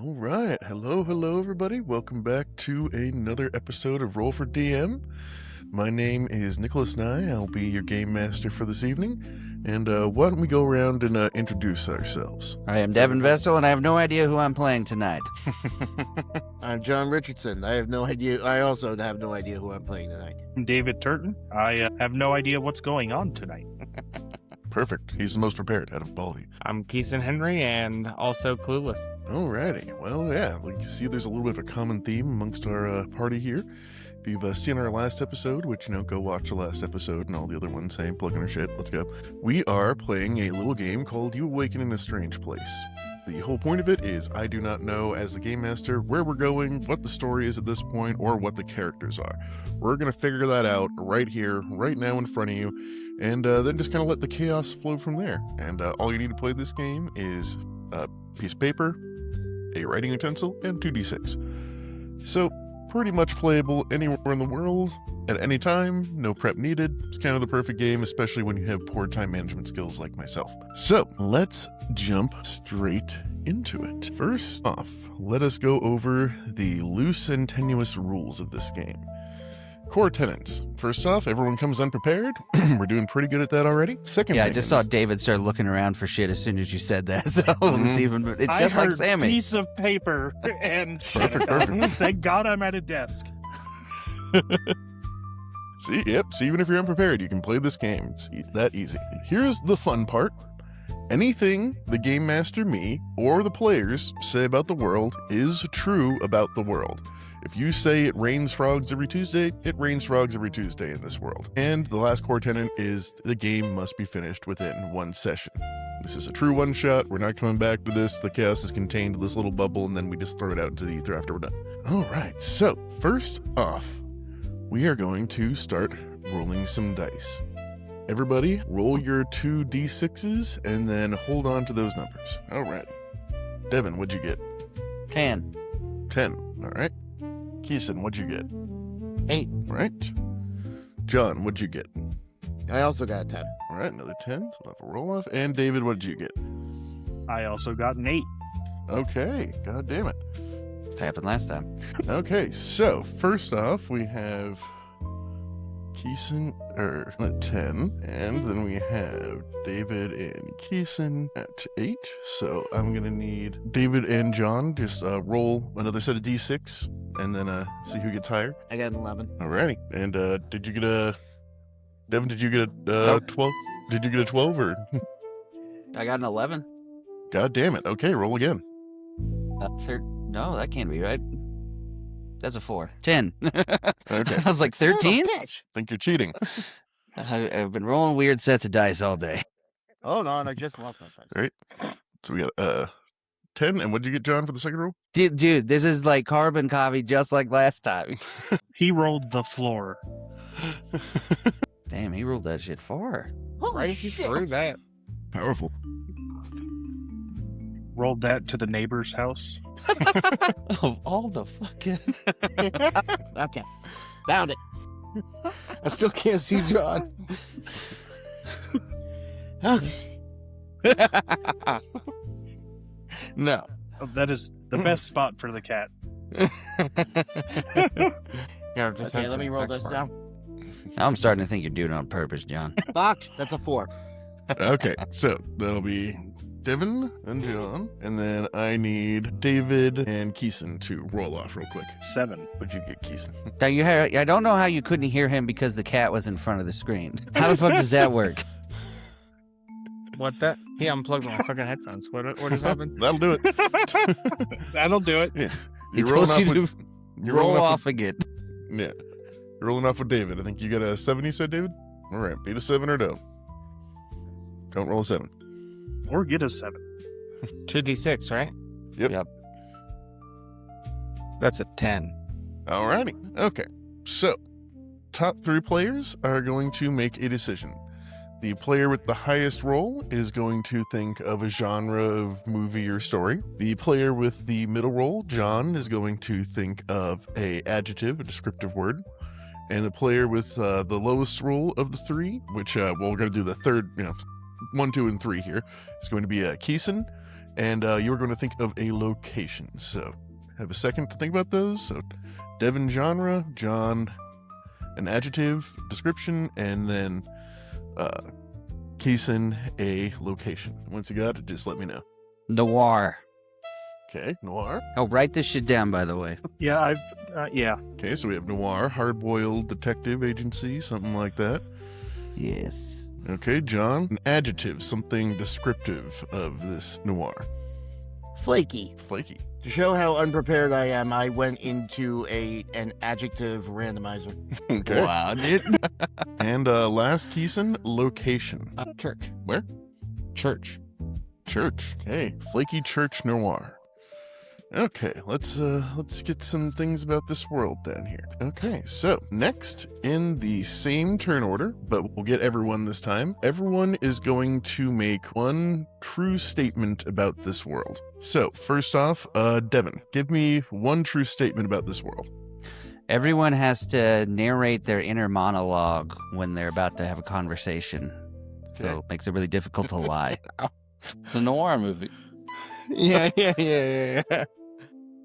All right. Hello, everybody. Welcome back to another episode of Roll for DM. My name is Nicholas Nye. I'll be your game master for this evening. And why don't we go around and introduce ourselves? I am Devin Vestal, and I have no idea who I'm playing tonight. I'm John Richardson. I also have no idea who I'm playing tonight. I'm David Turton. I have no idea what's going on tonight. Perfect. He's the most prepared out of all of you. I'm Keeson Henry, and also clueless. Alrighty. Well, yeah, like you see, there's a little bit of a common theme amongst our party here. If you've seen our last episode, which, go watch the last episode and all the other ones, say, plug in our shit, let's go. We are playing a little game called You Awaken in a Strange Place. The whole point of it is I do not know, as the game master, where we're going, what the story is at this point, or what the characters are. We're going to figure that out right here, right now in front of you, and then just kind of let the chaos flow from there. And all you need to play this game is a piece of paper, a writing utensil, and 2d6. So, pretty much playable anywhere in the world, at any time, no prep needed. It's kind of the perfect game, especially when you have poor time management skills like myself. So, let's jump straight into it. First off, let us go over the loose and tenuous rules of this game. Core tenets. First off, everyone comes unprepared. We're doing pretty good at that already. Second Yeah, thing I just is- saw David start looking around for shit as soon as you said that, so it's I just like heard Sammy. piece of paper and Perfect. Thank God I'm at a desk. See, even if you're unprepared, you can play this game. It's that easy. Here's the fun part. Anything the game master, me, or the players say about the world is true about the world. If you say it rains frogs every Tuesday, it rains frogs every Tuesday in this world. And the last core tenet is the game must be finished within one session. This is a true one-shot. We're not coming back to this. The chaos is contained in this little bubble, and then we just throw it out into the ether after we're done. All right, so first off, we are going to start rolling some dice. Everybody, roll your 2d6s and then hold on to those numbers. All right. Devin, what'd you get? 10. 10. All right. Keeson, what'd you get? 8. Right. John, what'd you get? I also got a 10. All right, another 10. So we'll have a roll off. And David, what did you get? I also got an 8. Okay. God damn it. It happened last time. Okay, so first off, we have Keeson at 10, and then we have David and Keeson at 8. So I'm gonna need David and John just roll another set of d6, and then see who gets higher. I got an 11. Alrighty. And did you get a Devin? Did you get a 12? Did you get a 12 or? I got an 11. God damn it! Okay, roll again. No, that can't be right. That's a 4. 10. Okay. I was like, 13? Think you're cheating? I've been rolling weird sets of dice all day. Hold on, I just lost my dice. Right. So we got 10, and what did you get, John, for the second roll? Dude, this is like carbon copy just like last time. He rolled the floor. Damn, he rolled that shit far. Holy Through that. Powerful. Rolled that to the neighbor's house. Of all the fucking... Okay, found it. I still can't see John. Okay. No. Oh, that is the best spot for the cat. Okay, let me roll this down. Now I'm starting to think you're doing it on purpose, John. Fuck, that's a 4. Okay, so that'll be Devin and John, and then I need David and Keeson to roll off real quick. 7. What'd you get, Keeson? Now I don't know how you couldn't hear him because the cat was in front of the screen. How the fuck does that work? What that? He unplugged my fucking headphones. What just happened? That'll do it. That'll do it. Yeah. He You're told rolling you off to with, you're roll rolling off with, again. yeah. You're rolling off with David. I think you got a 7, you said, David? All right, beat a 7 or don't. Don't roll a 7. Or get a 7. 2d6, right? Yep. That's a 10. Alrighty. Okay. So, top 3 players are going to make a decision. The player with the highest roll is going to think of a genre of movie or story. The player with the middle roll, John, is going to think of a adjective, a descriptive word. And the player with the lowest roll of the 3, which, we're going to do the third, 1, 2, and 3 here, is going to be Keeson. And you're going to think of a location. So have a second to think about those. So Devin, genre, John, an adjective, description, and then Keeson, a location. Once you got it, just let me know. Noir. Okay, Noir. Oh, write this shit down, by the way. Yeah, yeah. Okay, so we have Noir, hard-boiled detective agency, something like that. Yes. Okay, John, an adjective, something descriptive of this Noir. Flaky. Flaky. To show how unprepared I am, I went into an adjective randomizer. Okay. Wow, dude. And last, Keeson, location. Church. Where? Church. Church. Okay, Flaky Church Noir. Okay, let's get some things about this world down here. Okay, so next in the same turn order, but we'll get everyone this time. Everyone is going to make one true statement about this world. So first off, Devin, give me one true statement about this world. Everyone has to narrate their inner monologue when they're about to have a conversation. So Okay. it makes it really difficult to lie. The Noir movie. Yeah.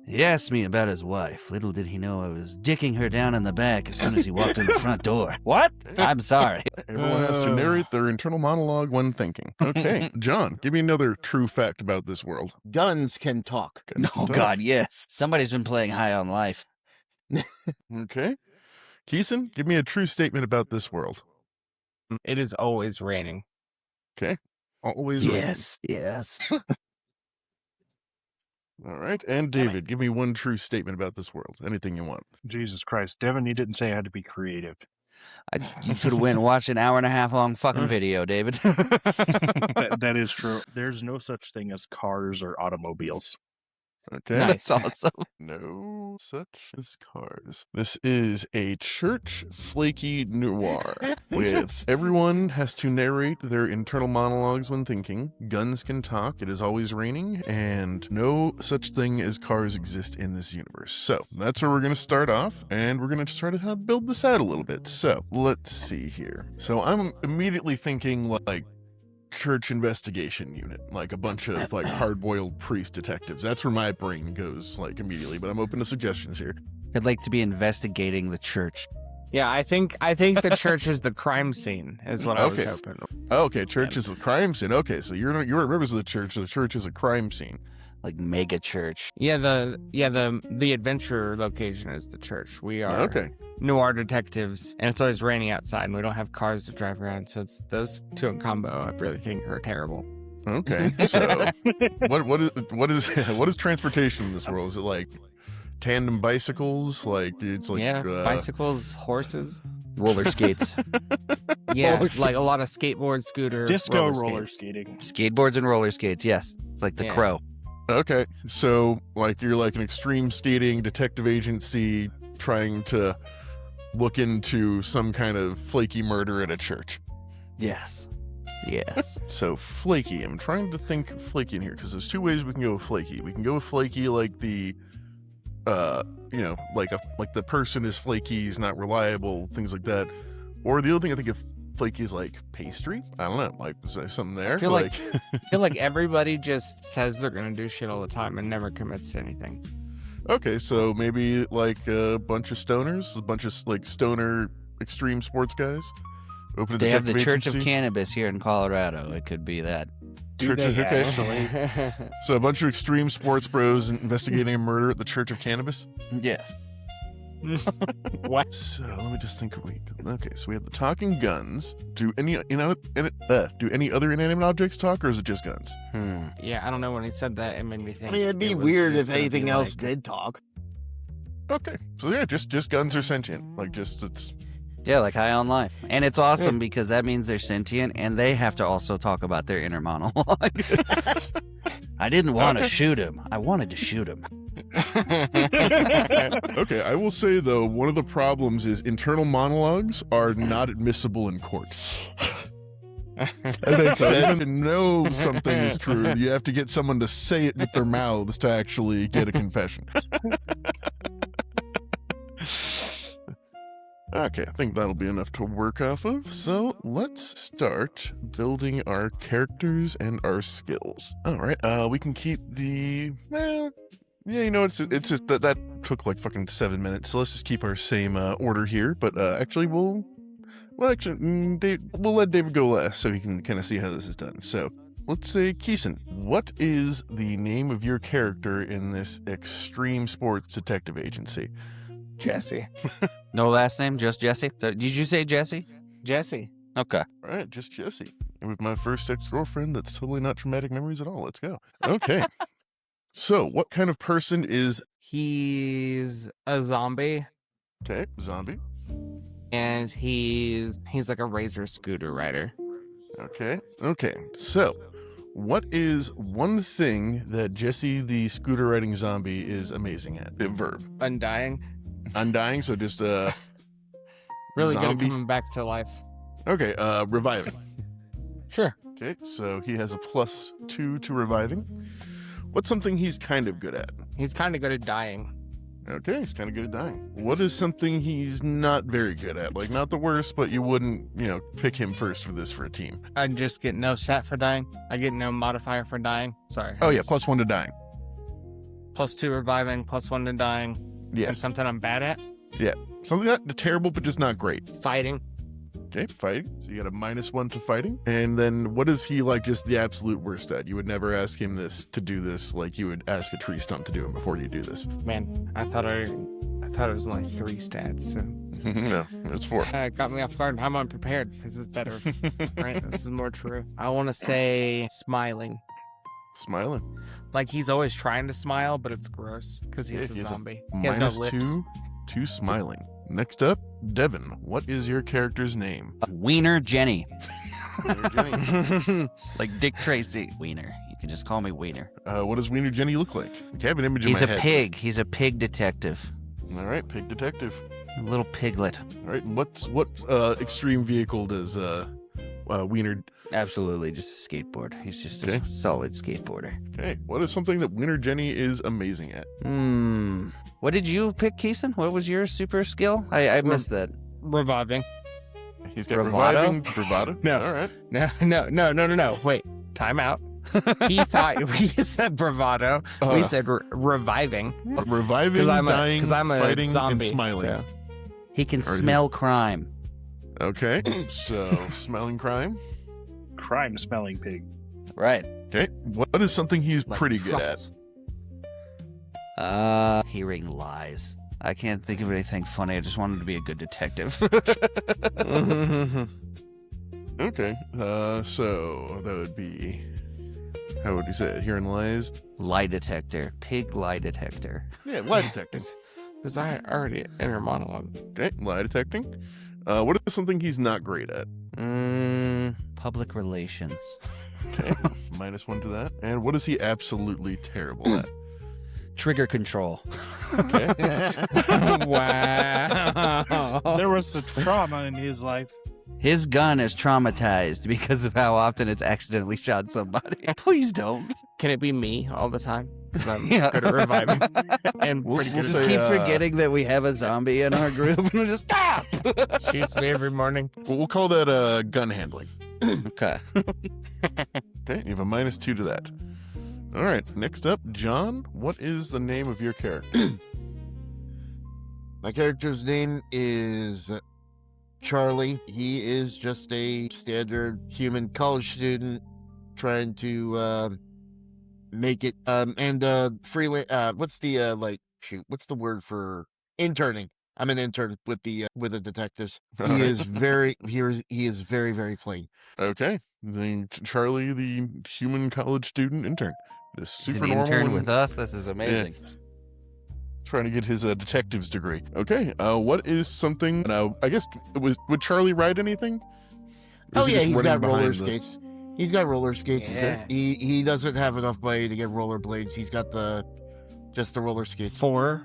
He asked me about his wife. Little did he know I was dicking her down in the back as soon as he walked in the front door. What? I'm sorry. Everyone has to narrate their internal monologue when thinking. Okay, John, give me another true fact about this world. Guns can talk. Oh, God, yes. Somebody's been playing High on Life. Okay. Keeson, give me a true statement about this world. It is always raining. Always right. Yes. All right. And David, give me one true statement about this world. Anything you want. Jesus Christ, Devin, you didn't say I had to be creative. You could have went and watched an hour and a half long fucking video, David. That is true. There's no such thing as cars or automobiles. Okay. Nice. That's awesome. No such as cars. This is a church flaky noir with everyone has to narrate their internal monologues when thinking. Guns can talk. It is always raining, and no such thing as cars exist in this universe. So that's where we're going to start off, and we're going to try to build this out a little bit. So let's see here. So I'm immediately thinking like church investigation unit, like a bunch of like hard-boiled priest detectives. That's where my brain goes like immediately, but I'm open to suggestions here. I'd like to be investigating the church. Yeah, I think the church is the crime scene, is what I was Okay. hoping. Okay, church is a crime scene. Okay, so you're members of the church, so the church is a crime scene. Like mega church. Yeah, the adventure location is the church. We are Okay. noir detectives, and it's always raining outside, and we don't have cars to drive around, so it's those two in combo. I really think are terrible. Okay. So what is transportation in this world? Is it like tandem bicycles? Like it's like bicycles, horses. Roller skates. Yeah, Roller like a lot of skateboard, scooter, Disco skates. roller skating. Skateboards and roller skates, yes. It's like the Yeah. Crow. Okay, so like you're like an extreme skating detective agency trying to look into some kind of flaky murder at a church. Yes. Yes. So flaky, I'm trying to think flaky in here because there's two ways we can go with flaky. We can go with flaky like the, like the person is flaky, he's not reliable, things like that. Or the other thing I think of flaky is like pastry. I don't know, like is there something there? I feel like everybody just says they're gonna do shit all the time and never commits to anything. Okay, so maybe like a bunch of stoners, a bunch of like stoner extreme sports guys. Open a They have the detective Church of agency. Cannabis here in Colorado. It could be that. Do they okay. actually? So a bunch of extreme sports bros investigating a murder at the Church of Cannabis. Yes. What? So let me just think. Wait. Okay, so we have the talking guns. Do any other inanimate objects talk, or is it just guns? Yeah, I don't know. When he said that, it made me think. I mean, it'd be it was weird just if gonna anything be else like- did talk. Okay, so yeah, just guns are sentient. Like just it's Yeah, like High on Life. And it's awesome because that means they're sentient and they have to also talk about their inner monologue. I didn't want to shoot him. I wanted to shoot him. okay. I will say though, one of the problems is internal monologues are not admissible in court. So even to know something is true, you have to get someone to say it with their mouths to actually get a confession. Okay, I think that'll be enough to work off of. So let's start building our characters and our skills. All right, we can keep the, well, yeah, you know, it's just that took like fucking 7 minutes. So let's just keep our same order here. But actually, we'll let David go last so he can kind of see how this is done. So let's say, Keeson, what is the name of your character in this extreme sports detective agency? Jesse. No last name, just Jesse. Did you say Jesse? Jesse. Okay. All right, just Jesse. And with my first ex-girlfriend, that's totally not traumatic memories at all. Let's go. Okay. So, what kind of person is... He's a zombie, Okay, zombie. and he's like a razor scooter rider. Okay. So, what is one thing that Jesse the scooter riding zombie is amazing at? A verb. Undying. Undying, so just Really good at zombie. coming back to life. Okay, reviving. Sure. Okay, so he has a +2 to reviving. What's something he's kind of good at? He's kind of good at dying. Okay, he's kind of good at dying. What is something he's not very good at? Like, not the worst, but you wouldn't, pick him first for this for a team. I just get no stat for dying. I get no modifier for dying. Sorry. Oh, yeah, +1 to dying. +2 reviving, +1 to dying. And Yes. something I'm bad at. Something not terrible, but just not great. Fighting. Okay, fighting. So you got a -1 to fighting. And then what is he like just the absolute worst at? You would never ask him to do this like you would ask a tree stump to do him before you do this. Man, I thought it was only 3 stats. So. No, it's 4. It got me off guard. I'm unprepared. This is better. Right? This is more true. I want to say smiling. Smiling. Like he's always trying to smile, but it's gross because he's Yeah, a he has a zombie. He has no lips. -2 to smiling. Next up, Devin. What is your character's name? Wiener Jenny. Jenny. Like Dick Tracy. Wiener. You can just call me Wiener. What does Wiener Jenny look like? I have an image He's in a my head. pig. He's a pig detective. All right, pig detective. A little piglet. All right, and what extreme vehicle does Wiener? Absolutely, just a skateboard. He's just Okay. a solid skateboarder. Okay, what is something that Wiener Jenny is amazing at? What did you pick, Keeson? What was your super skill? I missed that. Reviving. He's got Bravado? reviving, bravado. No. All right. No. Wait. Time out. He thought we said bravado. We said reviving. Reviving, dying, Because I'm a fighting, zombie, and smiling. so. He can Or his- smell crime. Okay, so smelling crime. Crime smelling pig. Right. Okay, what is something he's Like pretty good at? truffles. Hearing lies. I can't think of anything funny. I just wanted to be a good detective. Okay, so that would be, how would you say it? Hearing lies? Lie detector. Pig lie detector. Yeah, lie detecting. Because I already enter monologue. Okay, lie detecting. What is something he's not great at? Public relations. Okay, -1 to that. And what is he absolutely terrible at? Trigger control. Okay. Wow. There was such trauma in his life. His gun is traumatized because of how often it's accidentally shot somebody. Please don't. Can it be me all the time? Because I'm Yeah. good at reviving. And We'll pretty We'll good just say, keep forgetting that we have a zombie in our group and we'll just stop. at shoots me every morning. Well, we'll call that gun handling. Okay. Okay, you have a -2 to that. All right, next up, John, what is the name of your character? My character's name is Charlie. He is just a standard human college student trying to make it and freelance. What's the what's the word for interning? I'm an intern with the detectives. All He right. is very very plain. Okay, Charlie, the human college student intern. Is He's super an normal intern and with us. This is amazing. trying to get his detective's degree. Okay, what is something? Now, I guess would Charlie ride anything? Or Oh is he yeah, just he's running got roller behind the- skates. He's got roller skates. Yeah. He doesn't have enough money to get roller blades. He's got just the roller skates. 4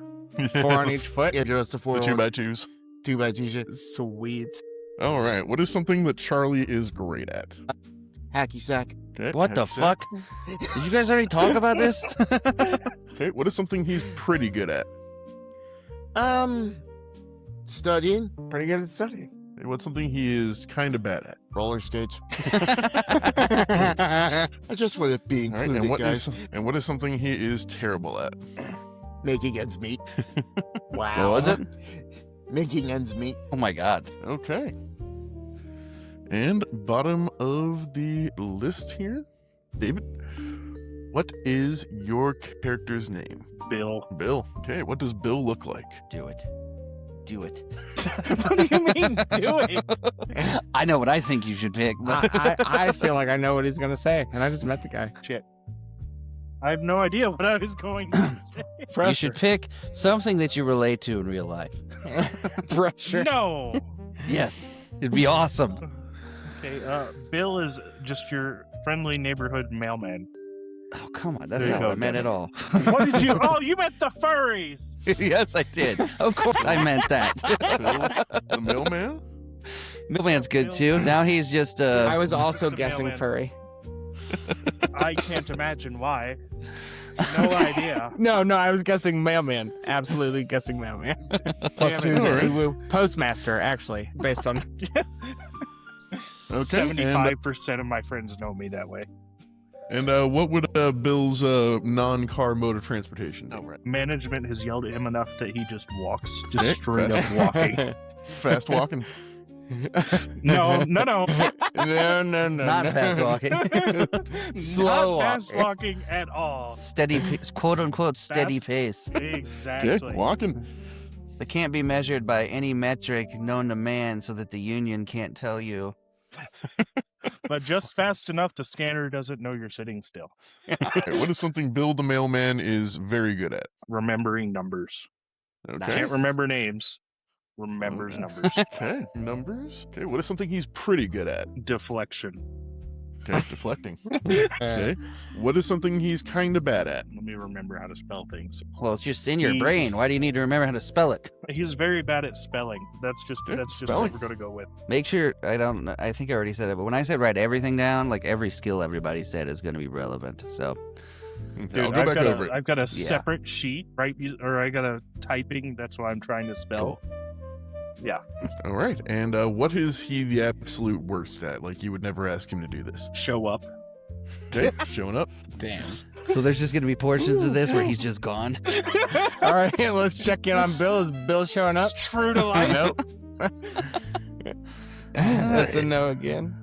on each foot. Yeah, just the The 4 2x2s. 2x2. Sweet. All right, what is something that Charlie is great at? Hacky sack. Okay, What the happy sack. fuck? Did you guys already talk about this? Okay, what is something he's pretty good at? Studying. Pretty good at studying. What's something he is kind of bad at? Roller skates. I just want to be All right, included, guys. and what is something he is terrible at? Making ends meet. Wow. What was it? Making ends meet. Oh my God. Okay. And bottom of the list here, David, what is your character's name? Bill. Bill. Okay, what does Bill look like? Do it. Do it. What do you mean, do it? I know what I think you should pick. But I feel like I know what he's going to say, and I just met the guy. Shit. I have no idea what I was going to say. Pressure. you should pick something that you relate to in real life. Pressure. No. Yes. It'd be awesome. Okay, Bill is just your friendly neighborhood mailman. Oh, come on. That's There you not go, what I meant Kevin. at all. What did you? Oh, you meant the furries. Yes, I did. Of course I meant that. Bill, the mailman? Millman's good too. Now he's just I was also The guessing mailman. furry. I can't imagine why. No idea. No, I was guessing mailman. Absolutely guessing mailman. Plus Damn it. 2 to All right. Uwu. Postmaster, actually, based on. Okay. 75% of my friends know me that way. And what would Bill's non-car mode of transportation be? Oh, right. Management has yelled at him enough that he just walks, just Okay, straight up fast. walking. Fast walking? No. No. not fast walking. Slow Not fast walking. walking at all. Steady, quote unquote, steady Fast- pace. Exactly. Okay, walking. That can't be measured by any metric known to man, so that the union can't tell you. But just fast enough the scanner doesn't know you're sitting still. Okay, what is something Bill the mailman is very good at? Remembering numbers. Okay. Can't remember names. Remembers numbers. Okay, numbers. Okay, what is something he's pretty good at? Deflection. Okay, deflecting. Okay, what is something he's kind of bad at? Let me remember how to spell things. Well, it's just in your He- brain. Why do you need to remember how to spell it? He's very bad at spelling. That's just Yeah, what spelling. we're gonna go with. Make sure, I think I already said it, but when I said write everything down, like every skill everybody said is going to be relevant. So, Okay, Dude, I'll go back over it. I've got a Yeah. separate sheet, right? Or I got a typing. That's why I'm trying to spell. Yeah, All right, and what is he the absolute worst at? Like you would never ask him to do this. show up. Okay, showing up. Damn. so there's just going to be portions of this where he's just gone. All right, let's check in on Bill. Is Bill showing up? True to life. Nope. That's a no again.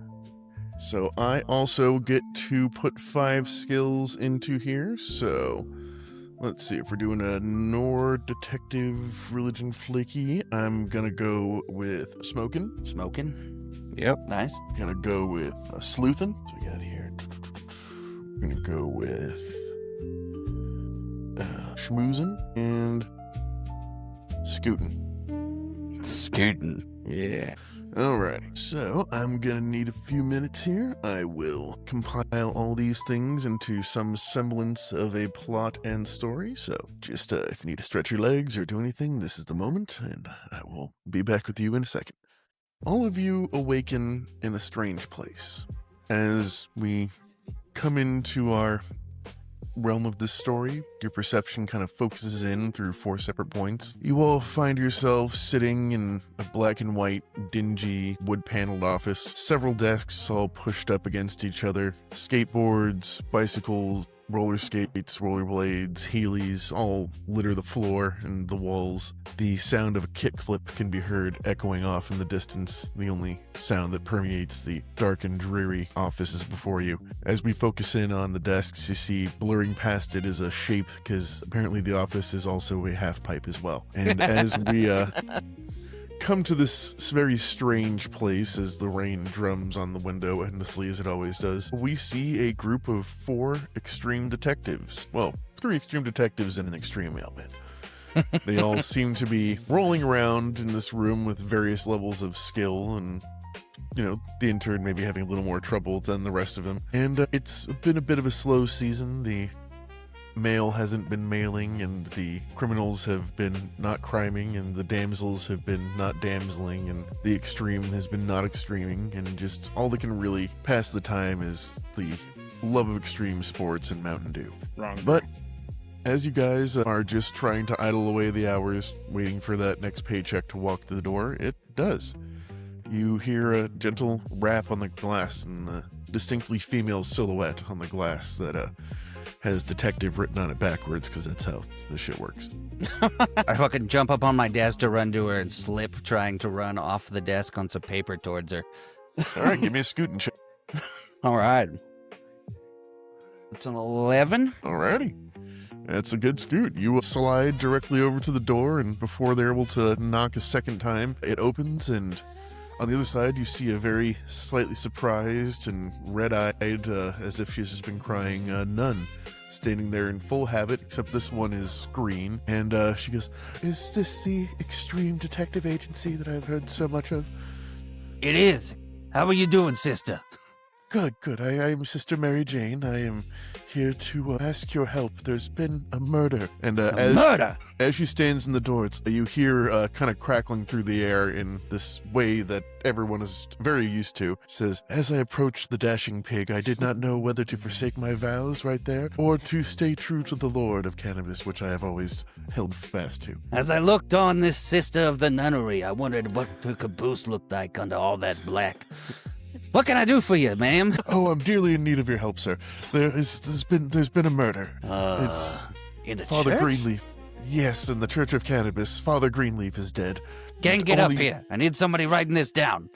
So I also get to put 5 skills into here. So let's see, if we're doing a Noir detective religion flaky, I'm gonna go with smoking. Smoking. Yep. Nice. Gonna go with sleuthin'. So we got here. Gonna go with schmoozin' and scootin'. Scooting. Yeah. Alrighty, so I'm gonna need a few minutes here. I will compile all these things into some semblance of a plot and story. So just if you need to stretch your legs or do anything, this is the moment, and I will be back with you in a second. All of you awaken in a strange place. As we come into our realm of this story, your perception kind of focuses in through 4 separate points. You all find yourselves sitting in a black and white, dingy, wood-paneled office. Several desks all pushed up against each other. Skateboards, bicycles, roller skates, rollerblades, Heelys all litter the floor and the walls. The sound of a kickflip can be heard echoing off in the distance, the only sound that permeates the dark and dreary offices before you. As we focus in on the desks, you see blurring past it is a shape, because apparently the office is also a half pipe as well. And as we come to this very strange place, as the rain drums on the window endlessly as it always does, we see a group of 4 extreme detectives. Well, 3 extreme detectives and an extreme mailman. They all seem to be rolling around in this room with various levels of skill, and the intern maybe having a little more trouble than the rest of them. And it's been a bit of a slow season. The mail hasn't been mailing, and the criminals have been not criming, and the damsels have been not damseling, and the extreme has been not extreming, and just all that can really pass the time is the love of extreme sports and Mountain Dew. Wrong. But as you guys are just trying to idle away the hours, waiting for that next paycheck to walk through the door, it does. You hear a gentle rap on the glass and the distinctly female silhouette on the glass that has detective written on it backwards, because that's how this shit works. I fucking jump up on my desk to run to her and slip, trying to run off the desk on some paper towards her. All right, give me a scooting check. All right. It's an 11. Alrighty. That's a good scoot. You slide directly over to the door, and before they're able to knock a second time, it opens, and on the other side, you see a very slightly surprised and red-eyed, as if she's just been crying, nun, standing there in full habit, except this one is green. And she goes, "Is this the extreme detective agency that I've heard so much of?" It is. How are you doing, sister? Good, good. I am Sister Mary Jane. I am here to ask your help. There's been a murder. And Murder? as she stands in the door, you hear kind of crackling through the air in this way that everyone is very used to. It says, "As I approached the dashing pig, I did not know whether to forsake my vows right there or to stay true to the Lord of Cannabis, which I have always held fast to." As I looked on this sister of the nunnery, I wondered what her caboose looked like under all that black. What can I do for you, ma'am? Oh, I'm dearly in need of your help, sir. There's been a murder. It's In the Father church? Greenleaf. Yes, in the Church of Cannabis. Father Greenleaf is dead. Gang, And get up only- here. I need somebody writing this down.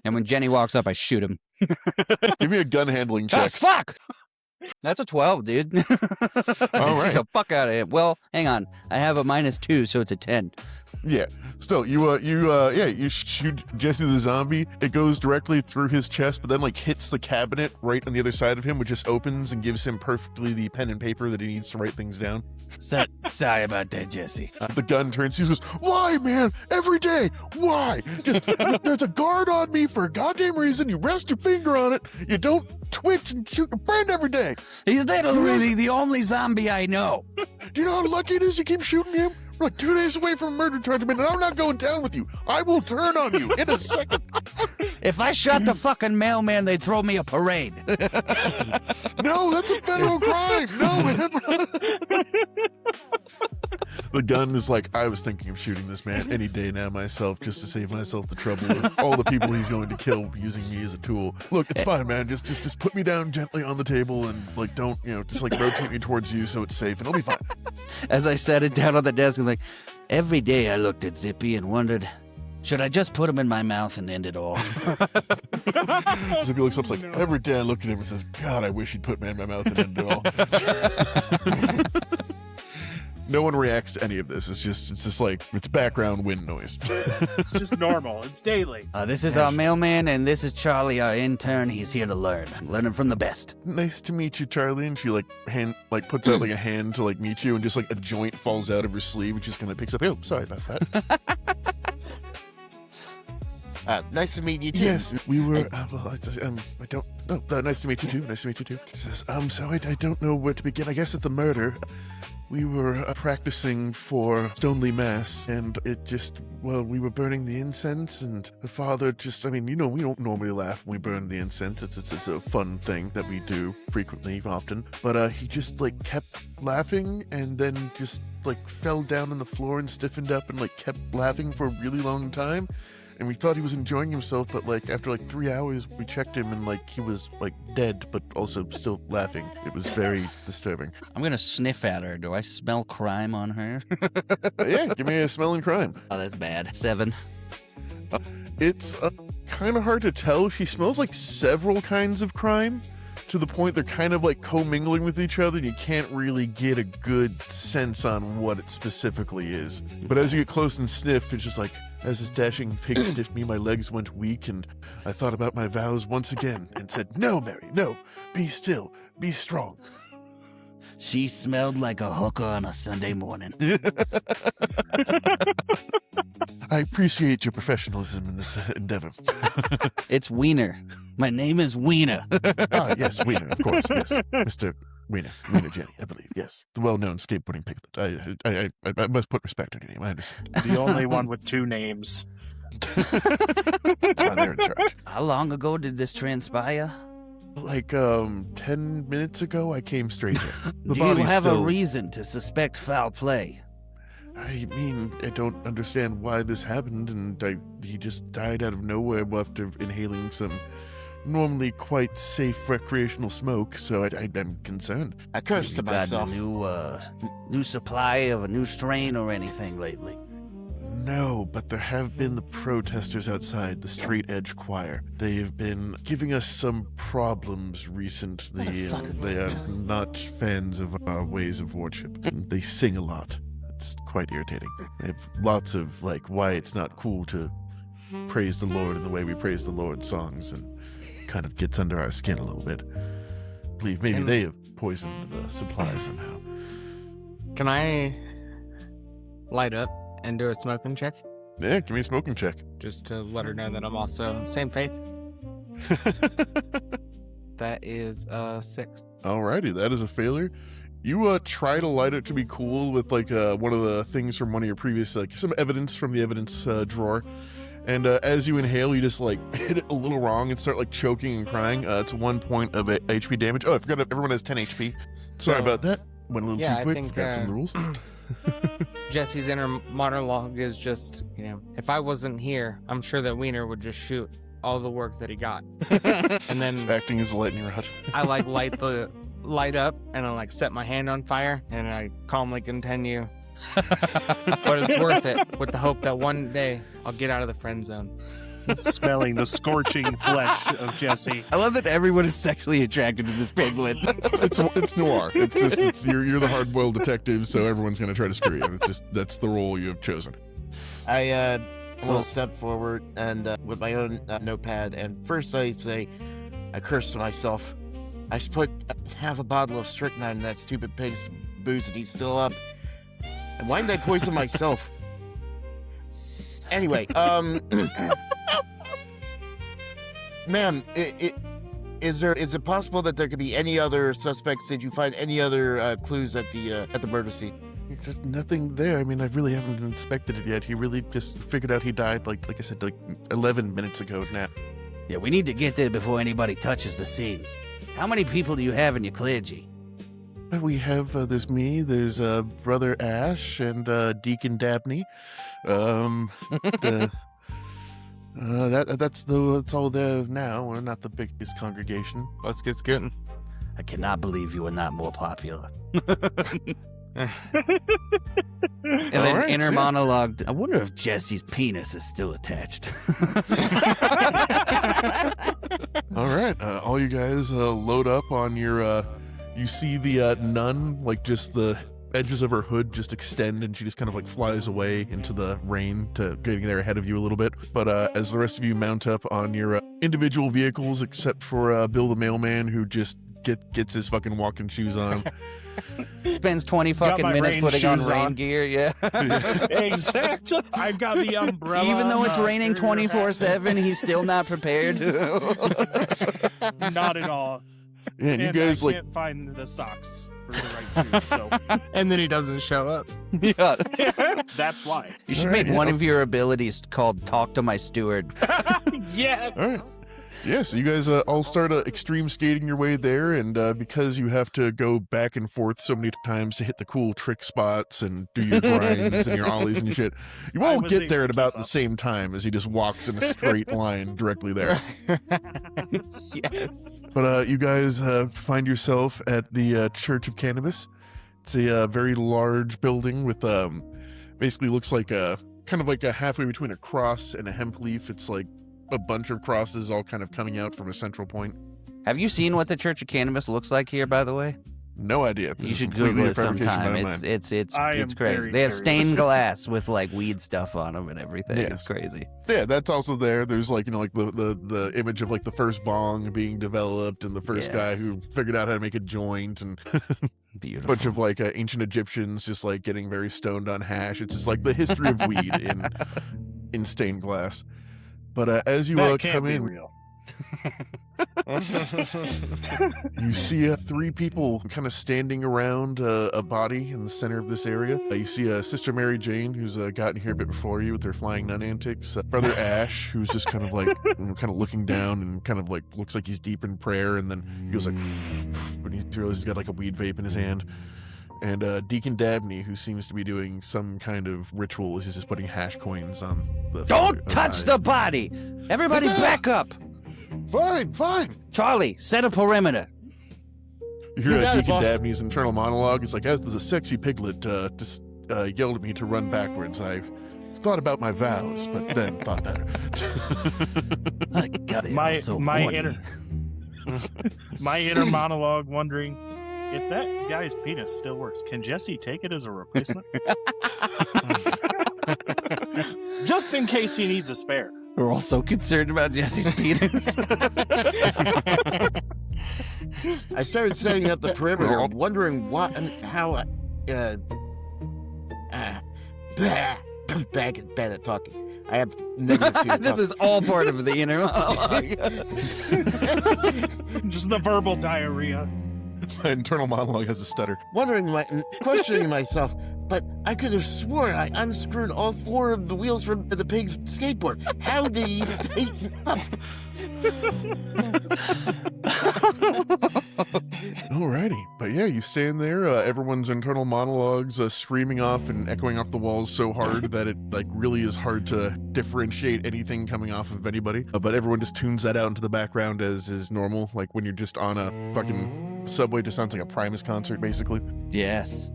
And when Jenny walks up, I shoot him. Give me a gun handling Ah, check. fuck! That's a 12, dude. All right. Get the fuck out of here. Well, hang on. I have a -2, so it's a 10. Yeah. Still, you shoot Jesse the zombie. It goes directly through his chest, but then like hits the cabinet right on the other side of him, which just opens and gives him perfectly the pen and paper that he needs to write things down. Sorry about that, Jesse. The gun turns. He goes, "Why, man? Every day? Why? Just there's a guard on me for a goddamn reason. You rest your finger on it. You don't twitch and shoot your friend every day. He's literally the only zombie I know. Do you know how lucky it is you keep shooting him? We're like 2 days away from a murder charge, man, and I'm not going down with you. I will turn on you in a second." If I shot the fucking mailman, they'd throw me a parade. No, that's a federal crime. No, man. The gun is like, "I was thinking of shooting this man any day now myself, just to save myself the trouble of all the people he's going to kill using me as a tool. Look, it's fine, man. Just put me down gently on the table and like don't, just like rotate me towards you so it's safe and it'll be fine." As I sat it down on the desk, I'm like, every day I looked at Zippy and wondered, should I just put him in my mouth and end it all? Zippy looks up, like, every day I look at him and says, "God, I wish he'd put me in my mouth and end it all." No one reacts to any of this. It's just like, it's background wind noise. It's just normal. It's daily. This is our mailman, and this is Charlie, our intern. He's here to learn. Learning from the best. "Nice to meet you, Charlie." And she puts out like a hand to like meet you, and just like a joint falls out of her sleeve, and just kind of picks up. "Oh, sorry about that." Nice to meet you too. Yes, we were. I don't. No, nice to meet you too. Nice to meet you too. She says, so I don't know where to begin. I guess at the murder, we were practicing for Stonely Mass, and we were burning the incense, and the father we don't normally laugh when we burn the incense. It's a fun thing that we do frequently, often. But he just like kept laughing, and then just like fell down on the floor and stiffened up, and like kept laughing for a really long time. And we thought he was enjoying himself, but like after like 3 hours, we checked him and like he was like dead, but also still laughing. It was very disturbing. I'm going to sniff at her. Do I smell crime on her? Yeah, give me a smell and crime. Oh, that's bad. 7. It's kind of hard to tell. She smells like several kinds of crime, to the point they're kind of like commingling with each other, and you can't really get a good sense on what it specifically is. But as you get close and sniff, it's just like, as this dashing pig stiffed me, my legs went weak, and I thought about my vows once again and said, "No, Mary, no, be still, be strong." She smelled like a hooker on a Sunday morning. I appreciate your professionalism in this endeavor. It's Wiener. My name is Wiener. Yes, Wiener, of course, yes. Mr. Wiener Jenny, I believe, yes. The well-known skateboarding piglet. I must put respect on your name, I understand. The only one with 2 names. They're in charge. How long ago did this transpire? Like 10 minutes ago, I came straight here. The Do you body's have still... a reason to suspect foul play? I mean, I don't understand why this happened, and he just died out of nowhere after inhaling some normally quite safe recreational smoke, so I'm concerned. I cursed You to myself. got a new supply of a new strain or anything lately? No, but there have been the protesters outside the straight edge choir. They have been giving us some problems recently. They are not fans of our ways of worship. They sing a lot. It's quite irritating. They have lots of, why it's not cool to praise the Lord in the way we praise the Lord songs, and kind of gets under our skin a little bit. I believe maybe they have poisoned the supply somehow. Can I light up and do a smoking check? Yeah, give me a smoking check. Just to let her know that I'm also same faith. That is 6. Alrighty, that is a failure. You try to light it to be cool with one of the things from one of your previous, some evidence from the evidence drawer. And as you inhale, you just hit it a little wrong and start choking and crying. It's 1 point of HP damage. Oh, I forgot everyone has 10 HP. Sorry about that. Went a little too quick. Forgot some of the rules. Jesse's inner monologue is just, if I wasn't here, I'm sure that Wiener would just shoot all the work that he got. And then It's acting as a lightning rod. I light up and I set my hand on fire and I calmly continue. But it's worth it, with the hope that one day I'll get out of the friend zone. Smelling the scorching flesh of Jesse. I love that everyone is sexually attracted to this piglet. It's Noir. It's you're the hard-boiled detective, so everyone's gonna try to screw you. That's the role you have chosen. I will step forward and with my own notepad, and first I say, I curse to myself. I put half a bottle of strychnine in that stupid pig's booze, and he's still up. And why did I poison myself? Anyway, ma'am, is it possible that there could be any other suspects? Did you find any other clues at the murder scene? Just nothing there. I mean, I really haven't inspected it yet. He really just figured out he died, like I said, 11 minutes ago now. Yeah, we need to get there before anybody touches the scene. How many people do you have in your clergy? We have, there's me, there's Brother Ash, and Deacon Dabney. That's all there now. We're not the biggest congregation. Let's get scooting. I cannot believe you are not more popular. And then Alright, inner so- monologue. I wonder if Jesse's penis is still attached. All right, all you guys load up on your. You see the nun, just the edges of her hood just extend, and she just kind of flies away into the rain to getting there ahead of you a little bit. But as the rest of you mount up on your individual vehicles, except for Bill the mailman, who just gets his fucking walking shoes on. Spends 20 Got fucking my minutes rain putting on shoes rain on. gear, yeah. Exactly. I've got the umbrella. Even though it's my raining career hat. 24/7, he's still not prepared. Not at all. Yeah, and you guys I can't find the socks for the right shoes, so And then he doesn't show up. Yeah. that's why. You should All right, make one yeah. of your abilities called Talk to My Steward. Yeah. All right. Yeah, so you guys all start extreme skating your way there, and because you have to go back and forth so many times to hit the cool trick spots and do your grinds and your ollies and shit, you I all was get able there to at about keep the up. same time as he just walks in a straight line directly there. Yes. But you guys find yourself at the Church of Cannabis. It's a very large building with basically looks like a kind of like a halfway between a cross and a hemp leaf. It's like a bunch of crosses all kind of coming out from a central point. Have you seen what the Church of Cannabis looks like here, by the way? No idea. This You is should completely Google a it fabrication sometime. of my mind. It's I am crazy. very They have curious. stained glass with weed stuff on them and everything. Yes. It's crazy. Yeah, that's also there. There's the image of the first bong being developed and the first guy Yes. who figured out how to make a joint, and a Beautiful. bunch of ancient Egyptians just getting very stoned on hash. It's just the history of weed in stained glass. But as you That can't come be in, real. You see three people kind of standing around a body in the center of this area. You see Sister Mary Jane, who's gotten here a bit before you with her flying nun antics. Brother Ash, who's just kind of like, kind of looking down and kind of like looks like he's deep in prayer, and then he goes like, when he realizes he's got like a weed vape in his hand. And Deacon Dabney, who seems to be doing some kind of ritual, is just putting hash coins on the. Don't touch the body! Everybody back up! Fine. Charlie, set a perimeter. You hear You got it, Deacon boss. Dabney's internal monologue. It's like, as there's a sexy piglet just yelled at me to run backwards. I thought about my vows, but then thought better. I got it. My so my horny. inner my inner monologue wondering if that guy's penis still works. Can Jesse take it as a replacement? Just in case he needs a spare. We're all so concerned about Jesse's penis. I started setting up the perimeter, wondering what and how. I'm bad at talking. I have negative fear. This is all part of the inner monologue. Just the verbal diarrhea. My internal monologue has a stutter. Questioning myself, but I could have sworn I unscrewed all four of the wheels from the pig's skateboard. How did he stay up? Alrighty, but yeah, you stand there. Everyone's internal monologues screaming off and echoing off the walls so hard that it like really is hard to differentiate anything coming off of anybody. But everyone just tunes that out into the background as is normal. Like when you're just on a fucking subway, just sounds like a Primus concert, basically. Yes.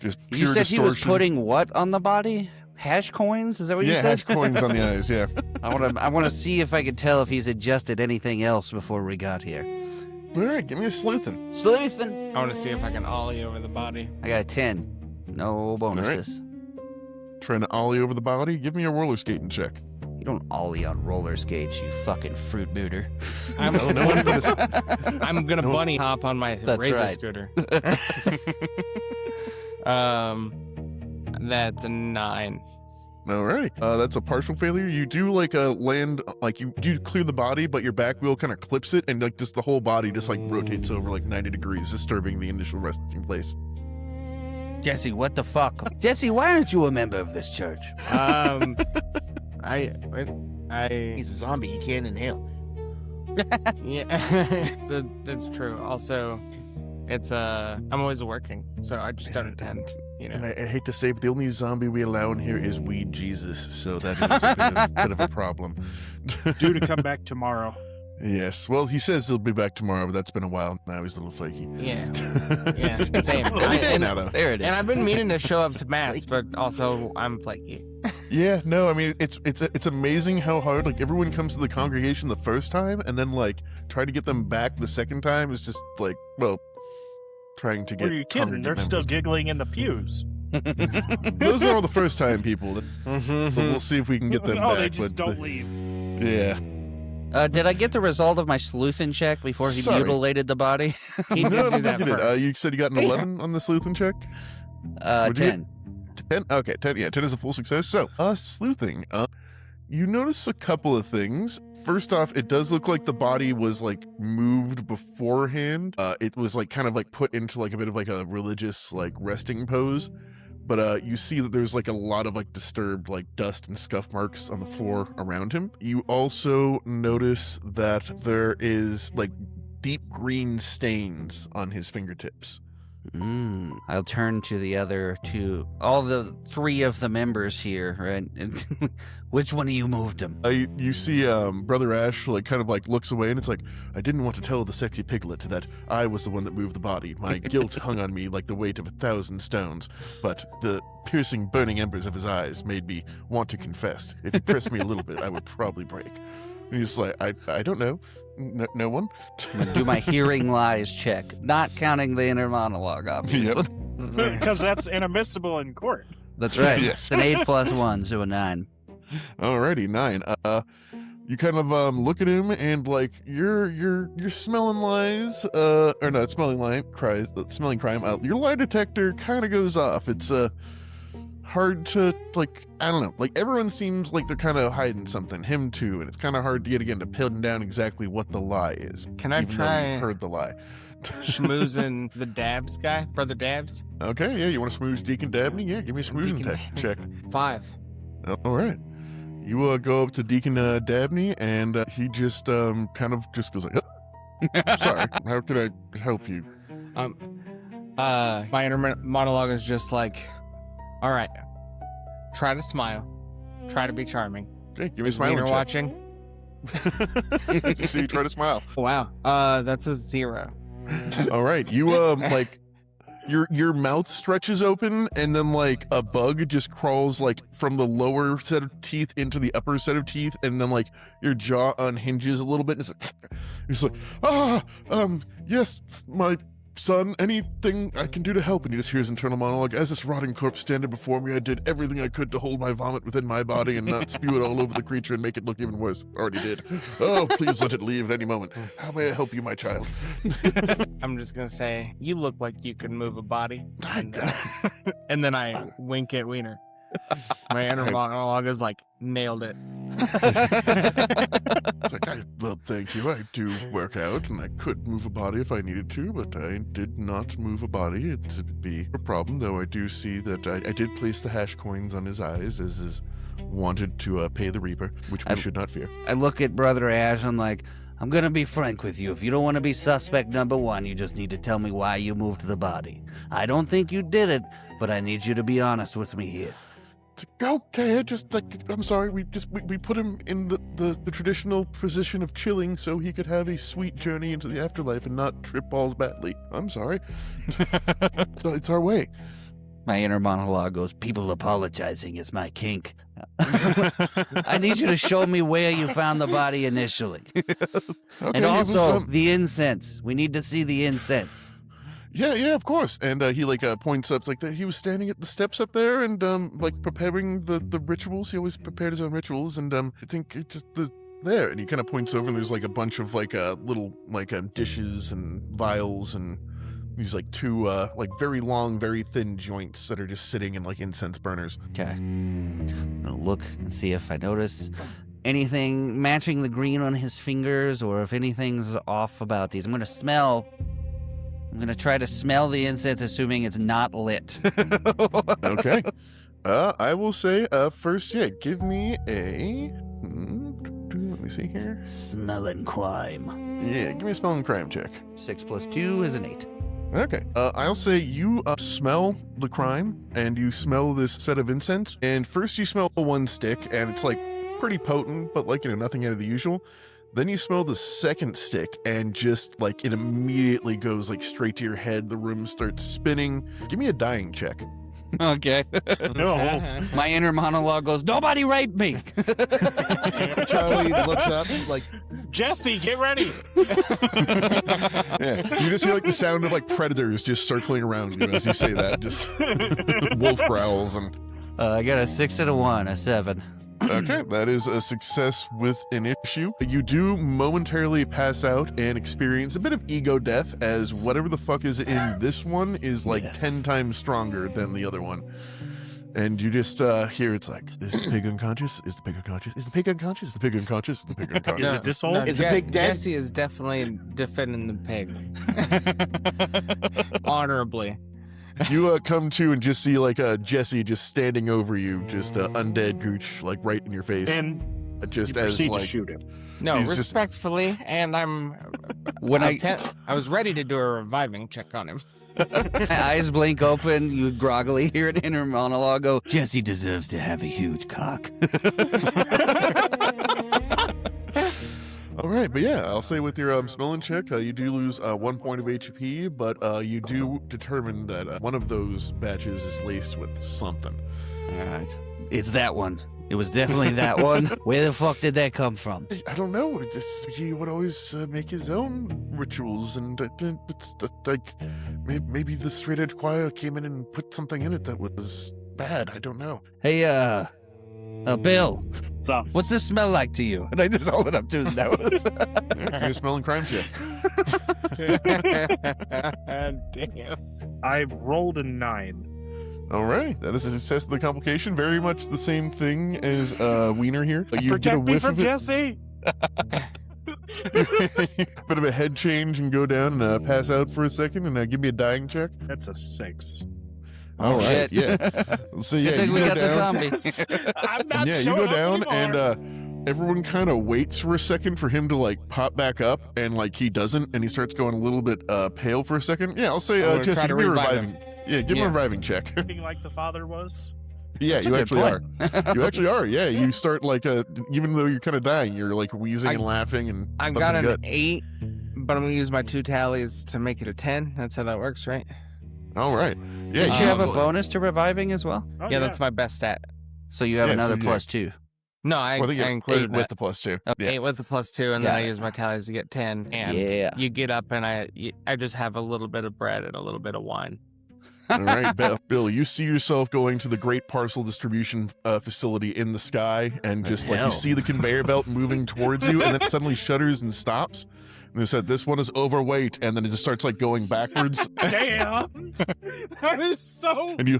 Just You pure said he was distortion. putting what on the body? Hash coins? Is that what you Yeah, said? hash coins on the eyes. Yeah. I want to see if I can tell if he's adjusted anything else before we got here. All right, give me a sleuthing. Sleuthing. I want to see if I can ollie over the body. I got a 10. No bonuses. Trying to ollie over the body. Give me a roller skating check. You don't ollie on roller skates, you fucking fruit booter. I'm, No one does. I'm gonna No. bunny hop on my That's razor right. scooter. That's a 9. Alrighty. That's a partial failure. You do like land, like you do clear the body, but your back wheel kind of clips it, and like just the whole body just like rotates over like 90 degrees, disturbing the initial resting place. Jesse, what the fuck? Jesse, why aren't you a member of this church? I He's a zombie. He can't inhale. yeah, that's true. Also, it's I'm always working, so I just don't attend. You And know, I hate to say, but the only zombie we allow in here is Weed Jesus, so that is a bit of a problem. Due to come back tomorrow. Yes. Well, he says he'll be back tomorrow, but that's been a while now. He's a little flaky. yeah, same. Any day now, though. There it is. And I've been meaning to show up to mass, but also I'm flaky. Yeah, no, I mean it's amazing how hard like everyone comes to the congregation the first time, and then like trying to get them back the second time is just like, well, trying to get. What are you kidding? congregant They're still members. giggling in the pews. Those are all the first time people. But we'll see if we can get them Oh, back. they just but, don't leave. Yeah. Did I get the result of my sleuthing check before he Sorry. mutilated the body? He No, did I do don't that think you did. first. You said you got an 11 on the sleuthing check. What'd you 10. 10? Okay, 10. Yeah, 10 is a full success. So, sleuthing. You notice a couple of things. First off, it does look like the body was like moved beforehand. It was like kind of like put into like a bit of like a religious like resting pose. But you see that there's like a lot of like disturbed like dust and scuff marks on the floor around him. You also notice that there is like deep green stains on his fingertips. I'll turn to the other two, all the three of the members here, right? And which one of you moved him? You see Brother Ash like kind of like looks away, and it's like, I didn't want to tell the sexy piglet that I was the one that moved the body. My guilt hung on me like the weight of 1,000 stones, but the piercing burning embers of his eyes made me want to confess. If you pressed me a little bit, I would probably break. And he's like, I don't know. No one? Do my hearing lies check, not counting the inner monologue, obviously. Yep. Because that's inadmissible in court. That's right. Yes. It's an 8 plus 1, so a 9. Alrighty, 9. You kind of look at him and like you're smelling lies, or not smelling crime. Your lie detector kind of goes off. It's hard to, like, I don't know. Like, everyone seems like they're kind of hiding something. Him too. And it's kind of hard to get, again, to pin down exactly what the lie is. Can I even though try you heard the lie. schmoozing the Dabs guy? Brother Dabs? Okay, yeah, you want to schmooze Deacon Dabney? Yeah, give me a schmoozing Deacon- check. 5. All right. You go up to Deacon Dabney, and he just kind of just goes like, "Oh, sorry, how can I help you?" My inner monologue is just like, all right, try to smile, try to be charming. Okay, give me a Is smiling Wiener check. watching? So you try to smile. Wow. That's a 0. All right, you like your mouth stretches open, and then like a bug just crawls like from the lower set of teeth into the upper set of teeth, and then like your jaw unhinges a little bit. And it's like yes, my son, anything I can do to help. And you just hear his internal monologue. As this rotting corpse standing before me, I did everything I could to hold my vomit within my body and not spew it all over the creature and make it look even worse. Already did. Oh, please let it leave at any moment. How may I help you, my child? I'm just gonna say, you look like you could move a body. And then I wink at Wiener. My inner monologue is like, nailed it. It's like, well, thank you. I do work out, and I could move a body if I needed to, but I did not move a body. It would be a problem, though I do see that I did place the hash coins on his eyes, as is wanted to pay the Reaper, which we should not fear. I look at Brother Ash, I'm like, I'm gonna be frank with you. If you don't want to be suspect number 1, you just need to tell me why you moved the body. I don't think you did it, but I need you to be honest with me here. Okay, I'm sorry, we put him in the traditional position of chilling so he could have a sweet journey into the afterlife and not trip balls badly. I'm sorry. So it's our way. My inner monologue goes, people apologizing is my kink. I need you to show me where you found the body initially. Okay, And also, the incense. We need to see the incense. Yeah, of course. And he like points up, like that he was standing at the steps up there and like preparing the rituals. He always prepared his own rituals, and I think it just there. And he kind of points over, and there's like a bunch of like little like dishes and vials, and these like 2 like very long, very thin joints that are just sitting in like incense burners. Okay. I'm gonna look and see if I notice anything matching the green on his fingers, or if anything's off about these. I'm gonna try to smell the incense, assuming it's not lit. Okay. I will say first, yeah, give me a let me see here. Smelling crime. Yeah, give me a smelling crime check. 6 + 2 is an 8. Okay. I'll say you smell the crime, and you smell this set of incense. And first you smell 1 stick, and it's like pretty potent, but like, nothing out of the usual. Then you smell the second stick, and just like it immediately goes like straight to your head. The room starts spinning. Give me a dying check. Okay. No. My inner monologue goes, nobody rape me. Charlie looks up like, Jesse, get ready. Yeah, you just hear like the sound of like predators just circling around you as you say that. Just wolf growls and. I got a 6 and a 1, a 7. Okay, that is a success with an issue. You do momentarily pass out and experience a bit of ego death, as whatever the fuck is in this one is like Yes. 10 times stronger than the other one. And you just hear it's like, is the pig unconscious? Is the pig unconscious? Is the pig unconscious? Is the pig unconscious? Is the pig unconscious? Is it this old? Is the pig dead? Jesse is definitely defending the pig. Honorably. You come to and just see like Jesse just standing over you, just undead gooch, like right in your face. And Just you as proceed like, to shoot him. No, He's just- respectfully, and I'm. When I was ready to do a reviving check on him. my eyes blink open, you groggily hear an inner monologue go, Jesse deserves to have a huge cock. all right, but yeah, I'll say with your smelling check, you do lose 1 point of HP, but you do determine that one of those batches is laced with something. All right. It's that one. It was definitely that one. Where the fuck did that come from? I don't know. He would always make his own rituals, and it's like maybe the straight edge choir came in and put something in it that was bad. I don't know. Hey, Bill, What's up? what's this smell like to you? And I just hold it up to his nose. Yeah, give me a smelling crime check. Damn. I rolled a 9. All right, that is a success of the complication. Very much the same thing as Wiener here. You get a Protect me whiff from of it. Jesse. Bit of a head change and go down and pass out for a second and give me a dying check. That's a 6. All right, shit. yeah. So yeah, Good thing you we go got down. the zombie. I'm not Yeah, you showing go up down anymore. and everyone kind of waits for a second for him to like pop back up, and like he doesn't, and he starts going a little bit pale for a second. Yeah, I'll say I'm gonna Jesse, try to give me a revive reviving. Yeah, give him a Yeah. reviving check. Being like the father was. Yeah, That's a you good actually are. point. You actually are. Yeah, you start like even though you're kind of dying, you're like wheezing and laughing and I've busting got a an gut. 8, but I'm gonna use my 2 tallies to make it a 10. That's how that works, right? All right. Yeah, Did you have a bonus? bonus to reviving as well? Oh, Yeah, that's my best stat. So you have Yeah, another so, yeah. plus 2. No, I Well, I think you have included 8 with the plus 2. Okay. Yeah. 8 with the plus 2, and then Got I it. use my tallies to get 10. And Yeah. you get up, and I just have a little bit of bread and a little bit of wine. All right, Bill, you see yourself going to the great parcel distribution facility in the sky, and just like you Hell. see the conveyor belt moving towards you, and then it suddenly shudders and stops. And they said, "This one is overweight," and then it just starts like going backwards, Damn. That is so. and you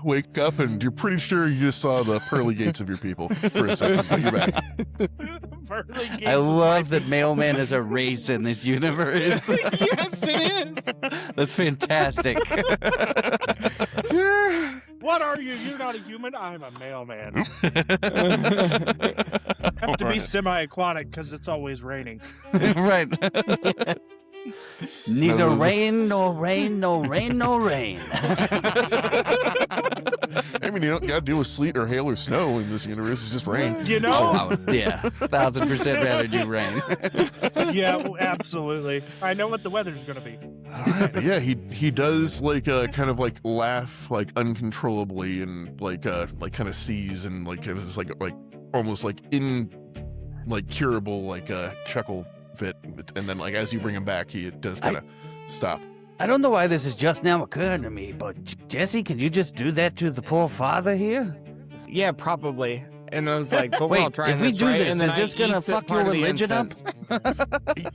wake up, and you're pretty sure you just saw the pearly gates of your people for a second, but you're back. Burly gates I of love that Mailman is a race in this universe. Yes, it is. That's fantastic. What are you? You're not a human. I'm a mailman. Have to be semi-aquatic because it's always raining. Right. Neither No. rain, nor rain, nor rain, nor rain. I mean, you don't got to deal with sleet or hail or snow in this universe. It's just rain. You know? I would, yeah, 1000% rather do rain. Yeah, well, absolutely. I know what the weather's going to be. All right. Yeah, he does like kind of like laugh like uncontrollably and like kind of sees and like it was like almost like curable like chuckle fit, and then like as you bring him back, he does kind of stop. I don't know why this is just now occurring to me, but Jesse, could you just do that to the poor father here? Yeah, probably. And I was like, but Wait, we're all trying if we this, do right? this, And then is this I gonna eat the fuck part your of the religion up? incense.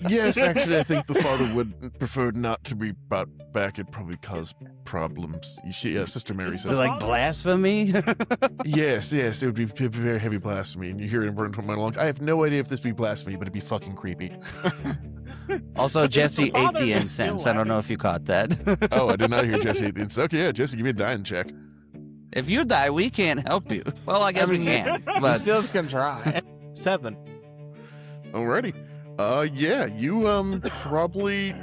Yes, actually, I think the father would prefer not to be brought back. It'd probably cause problems. Yeah, Sister Mary Is it says. like blasphemy? Yes, it would be very heavy blasphemy, and you hear it in Burn to Monologue. I have no idea if this be blasphemy, but it'd be fucking creepy. Also, Jesse ate father the is still incense. I don't know if you caught that. Oh, I did not hear Jesse. It's okay. Yeah, Jesse, give me a dying check. If you die, we can't help you. Well, I guess we can. You But still can try. 7. Alrighty. Yeah, you probably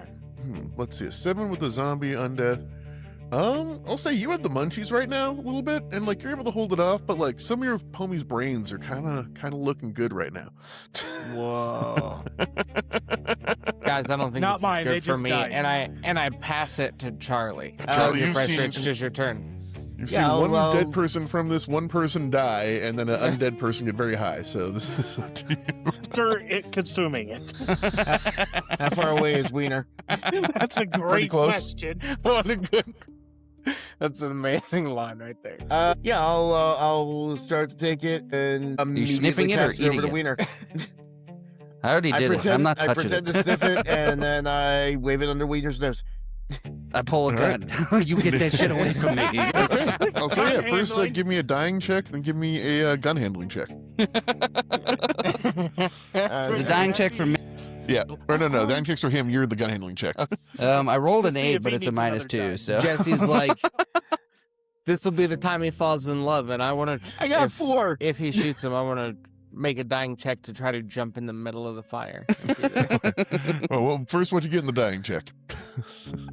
let's see, a 7 with the zombie undeath. I'll say you have the munchies right now a little bit, and like you're able to hold it off, but like some of your homie's brains are kind of looking good right now. Whoa. Guys, I don't think Not this mine, is they good for just me. died. And I pass it to Charlie. Charlie, Your you've press seen- Rich, it's your turn. You've Yeah, seen one well- dead person from this one person die, and then an undead person get very high. So this is up to you. After it consuming it. How far away is Wiener? That's a great close. question. What a good. That's an amazing line right there. Yeah, I'll start to take it and immediately sniffing it or pass it over eating to it? Wiener. I already did it. I'm not I touching pretend it. to sniff it, and then I wave it under Wiener's nose. I pull a gun. You get that shit away from me. Okay. I'll say yeah. Gun First, handling. give me a dying check, then give me a gun handling check. The dying check for me. Yeah. Or no, dying checks for him. You're the gun handling check. I rolled To an see 8, if but he it's a needs another -2. die. So Jesse's like, this will be the time he falls in love, and I want to. I got 4. If he shoots him, I want to make a dying check to try to jump in the middle of the fire. Oh, well, first, what you get in the dying check?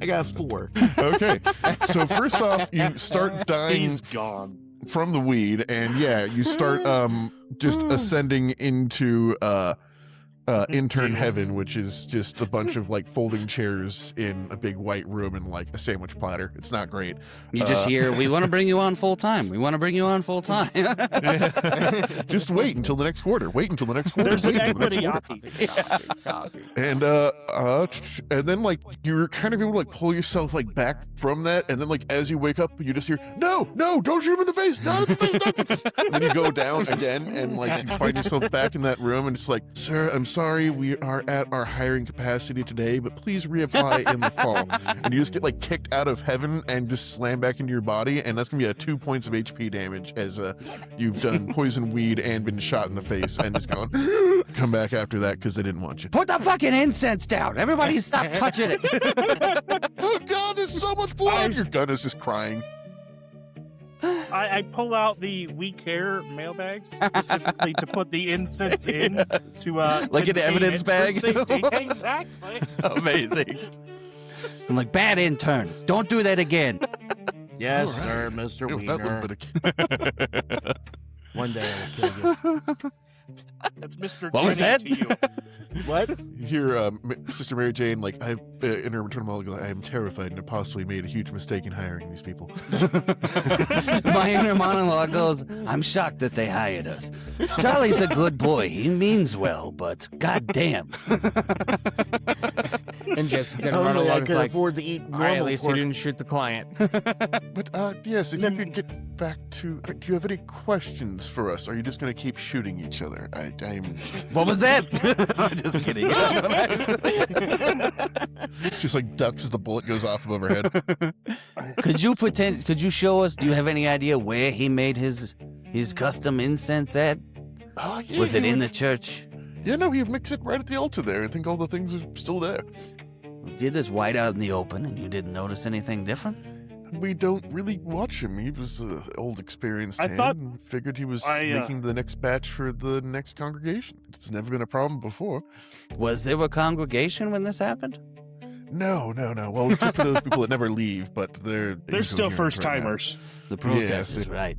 I got 4. Okay. So first off, you start dying He's gone. from the weed, and yeah, you start just ascending into intern Yes. heaven, which is just a bunch of like folding chairs in a big white room and like a sandwich platter. It's not great. you just hear, "We want to bring you on full time. We want to bring you on full time." Just wait until the next quarter. Wait until the next quarter. There's an Wait until the next equity quarter. Coffee. And then like you're kind of able to like pull yourself like back from that, and then like as you wake up, you just hear, "No, don't shoot him in the face! Not in the face!" Not in the face. And then you go down again, and like you find yourself back in that room, and it's like, "Sir, I'm sorry, we are at our hiring capacity today, but please reapply in the fall. And you just get like kicked out of heaven and just slam back into your body, and that's gonna be a 2 points of HP damage as you've done poison weed and been shot in the face, and just going come back after that because they didn't want you. Put the fucking incense down. Everybody stop touching it. Oh God, there's so much blood. Your gun is just crying. I pull out the We Care mailbags specifically to put the incense in to Like an contain evidence it for bag? safety. Exactly. Amazing. I'm like, bad intern. Don't do that again. Yes, All right. sir, Mr. Ew, that Wiener. little bit of- One day I will kill you. That's Mr. What was Jenny that? to you. What? You hear Sister Mary Jane, like, in her return monologue, I am terrified and have possibly made a huge mistake in hiring these people. My inner monologue goes, I'm shocked that they hired us. Charlie's a good boy. He means well, but goddamn. And Jesse's inner Only I monologue is could like, afford to eat all right, normal at least he pork. didn't shoot the client. But, yes, if you could get back to... do you have any questions for us? Are you just going to keep shooting each other? I'm... What was that? I'm just kidding. just like ducks as the bullet goes off above her head. Could you show us, do you have any idea where he made his custom incense at? Oh, yeah, Was it he in the would- church? Yeah, no, he'd mix it right at the altar there. I think all the things are still there. Did this white out in the open and you didn't notice anything different? We don't really watch him. He was an old, experienced I hand thought- and figured he was I, making the next batch for the next congregation. It's never been a problem before. Was there a congregation when this happened? No. Well, except for those people that never leave, but they're still incoherent first right now. timers. The protesters, it- right?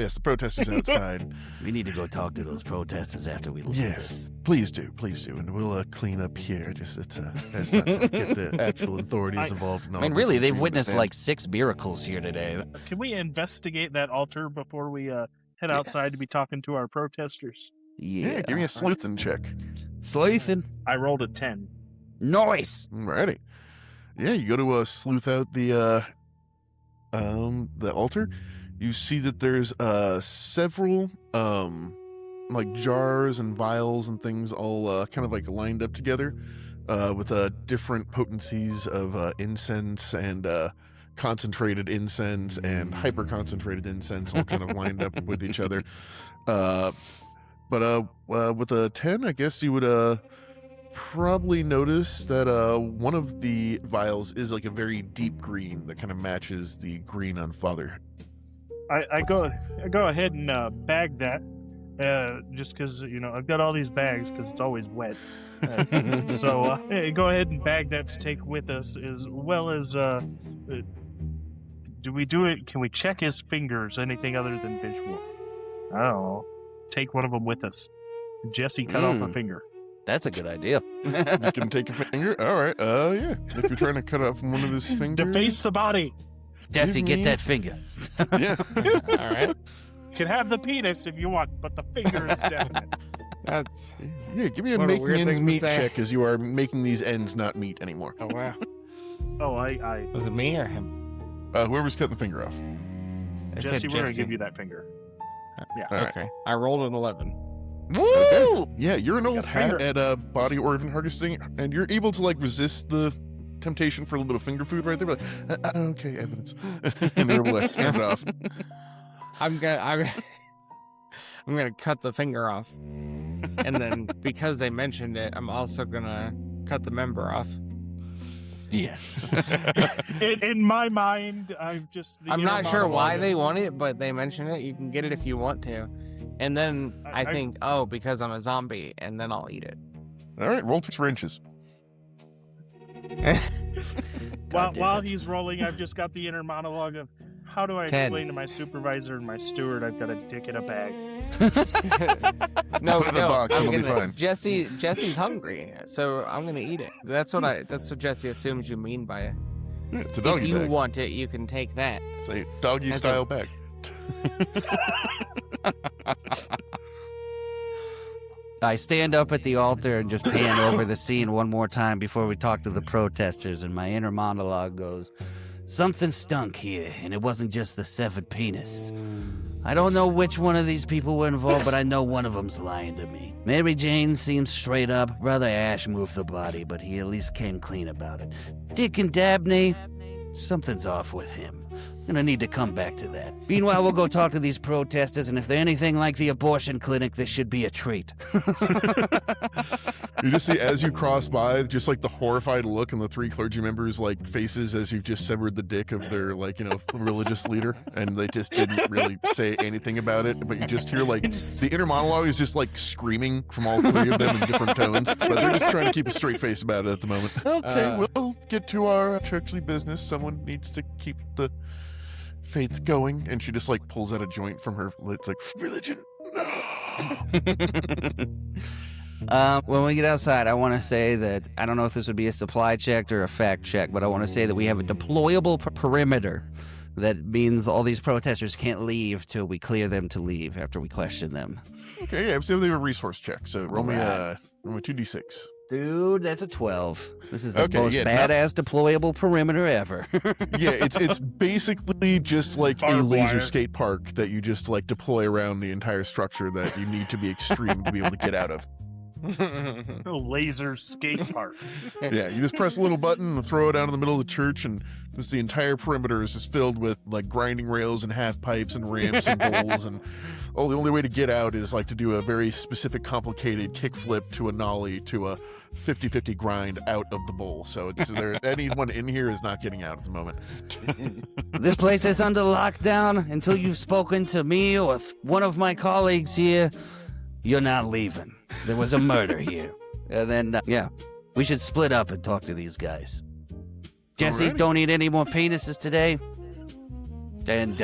Yes, the protesters outside. We need to go talk to those protesters after we leave. Yes, please do, and we'll clean up here. Just it's not to get the actual authorities involved. In all I mean, this, really, if they've you witnessed understand. like 6 miracles here today. Can we investigate that altar before we head outside to be talking to our protesters? Yeah, give me a sleuthing check. Sleuthing. I rolled a 10. Nice. Alrighty. Yeah, you go to sleuth out the altar. You see that there's several like jars and vials and things all kind of like lined up together with different potencies of incense and concentrated incense and hyper concentrated incense all kind of lined up with each other. But with a 10, I guess you would probably notice that one of the vials is like a very deep green that kind of matches the green on Father. I go ahead and bag that, just because I've got all these bags because it's always wet. So go ahead and bag that to take with us, as well as do we do it? Can we check his fingers? Anything other than visual? I don't know. Take one of them with us. Jesse cut off a finger. That's a good idea. Just gonna take a finger. All right. Yeah. If you're trying to cut off one of his fingers, Deface the body. Jesse, Give get me- that finger. Yeah. All right. You can have the penis if you want, but the finger is definite. That's. Yeah. Give me a What a making weird ends thing to meet say. check, as you are making these ends not meet anymore. Oh, wow. Oh, I Was it me or him? Whoever's cutting the finger off. I Jesse, said we're gonna Jesse. give you that finger. Yeah. All right. Okay. I rolled an 11. Woo! Yeah, you're an old got a hat finger. at body organ harvesting, and you're able to like resist the temptation for a little bit of finger food right there. But okay, evidence, and you're able to hand it off. I'm gonna cut the finger off, and then because they mentioned it, I'm also gonna cut the member off. Yes. In my mind, I'm just. I'm not sure why they want it, but they mention it. You can get it if you want to, and then I I- think, oh, because I'm a zombie, and then I'll eat it. All right, roll 6 inches. While he's rolling, I've just got the inner monologue of how do I 10. explain to my supervisor and my steward I've got a dick in a bag. No, Put it in a no, box, I'm it'll be gonna- fine. Jesse's hungry, so I'm gonna eat it. That's what Jesse assumes you mean by it. Yeah, it's a If doggy you bag. want it, you can take that. It's a doggy That's style bag. I stand up at the altar and just pan over the scene one more time before we talk to the protesters, and my inner monologue goes, something stunk here, and it wasn't just the severed penis. I don't know which one of these people were involved, but I know one of them's lying to me. Mary Jane seems straight up. Brother Ash moved the body, but he at least came clean about it. Dick and Dabney, something's off with him. Gonna need to come back to that. Meanwhile, we'll go talk to these protesters, and if they're anything like the abortion clinic, this should be a treat. You just see as you cross by, just like the horrified look on the three clergy members' like faces as you've just severed the dick of their like, religious leader, and they just didn't really say anything about it. But you just hear like the inner monologue is just like screaming from all three of them in different tones, but they're just trying to keep a straight face about it at the moment. Okay, we'll get to our churchly business. Someone needs to keep the faith going, and she just like pulls out a joint from her. It's like religion. When we get outside, I want to say that I don't know if this would be a supply check or a fact check, but I want to say that we have a deployable perimeter. That means all these protesters can't leave till we clear them to leave after we question them. Okay, yeah, so they have a resource check. So roll me 2d6. Dude, that's a 12. This is the Okay, most yeah, badass deployable perimeter ever. Yeah, it's basically just like a Barbed laser wire. skate park that you just like deploy around the entire structure that you need to be extreme to be able to get out of. A laser skate park. Yeah, you just press a little button and throw it out in the middle of the church, and just the entire perimeter is just filled with like grinding rails and half pipes and ramps and bowls, and the only way to get out is like to do a very specific, complicated kickflip to a nollie to a 50-50 grind out of the bowl. So it's anyone in here is not getting out at the moment. This place is under lockdown until you've spoken to me or one of my colleagues here. You're not leaving. There was a murder here. And then, we should split up and talk to these guys. Jesse, Alrighty. don't eat any more penises today. And,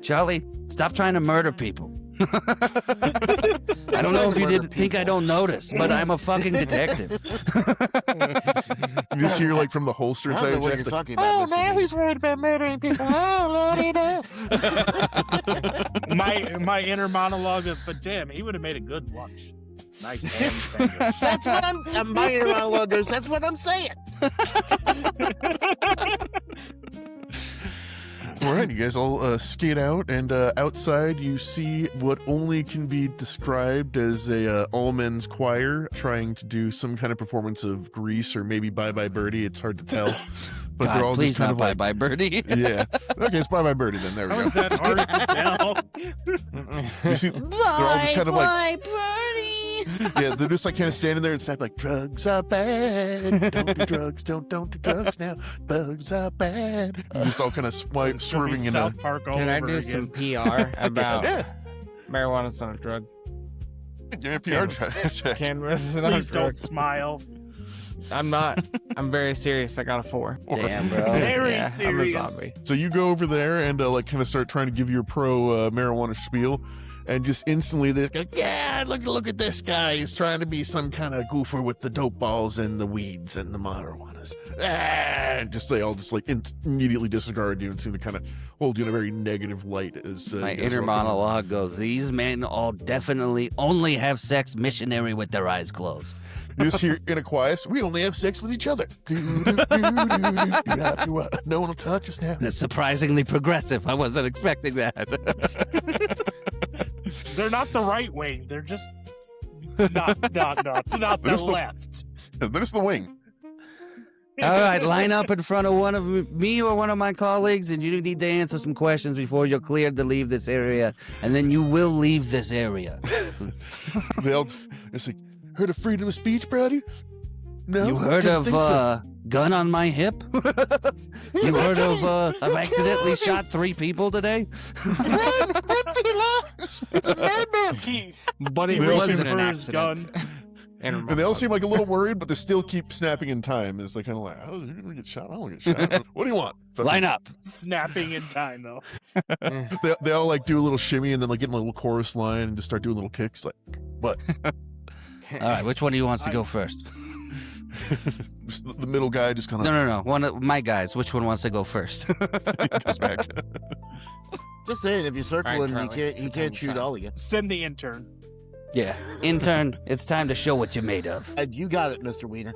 Charlie, stop trying to murder people. I don't know if you did think I don't notice, but I'm a fucking detective. You just hear like from the holster I inside don't know your what you're jacket. talking about. Mr. Lee. worried about murdering people. Oh, Lordy, no. My inner monologue of, but damn, he would have made a good lunch. Nice ham sandwich. That's what I'm my inner monologue goes, that's what I'm saying. All right, you guys all skate out, and outside you see what only can be described as a all-men's choir trying to do some kind of performance of Grease or maybe Bye Bye Birdie. It's hard to tell. But God, they're all please just kind not of like, bye Birdie. yeah. Okay, it's Bye Bye Birdie then. There we How go. is that hard to tell? You see, they're all just kind of like, Birdie. yeah, they're just like kind of standing there and snap like, drugs are bad. Don't do drugs. Don't do drugs now. Bugs are bad. And just all kind of It's gonna be swerving in a. South Park all Can I over do again. some PR about Yeah. marijuana's not a drug? Give me a PR check. Cannabis is not a Please drug. don't smile. I'm not. I'm very serious. I got a 4. Damn, bro. Very yeah, serious. I'm a zombie. So you go over there and like kind of start trying to give your pro marijuana spiel, and just instantly they go, yeah, look at this guy. He's trying to be some kind of goofer with the dope balls and the weeds and the marijuanas. Just they all just like immediately disregard you and seem to kind of hold you in a very negative light. As My you guys inner walk in. monologue goes, these men all definitely only have sex missionary with their eyes closed. You just hear in a quiet, we only have sex with each other. No one will touch us now. That's surprisingly progressive. I wasn't expecting that. They're not the right wing. They're just not the There's the- left. There's the wing. All right, line up in front of one of me or one of my colleagues, and you need to answer some questions before you're cleared to leave this area, and then you will leave this area. They all, it's like, heard of freedom of speech, Brody? No, You heard didn't of think so. gun on my hip? You heard of I've accidentally shot 3 people today? He But it They all wasn't seem- an for his accident. And they all seem like a little worried, but they still keep snapping in time. It's like kind of like, oh, you're gonna get shot. I don't want to get shot. What do you want? Line up. snapping in time though. They all like do a little shimmy and then like get in a little chorus line and just start doing little kicks. Like, what? All right, which one of you wants to go first? Just the middle guy just kind of No. One of my guys. Which one wants to go first? goes back. Just saying, if you circle All right, him, Charlie. he can't shoot Shot. all of you. Send the intern. Yeah. Intern, it's time to show what you're made of. You got it, Mr. Wiener.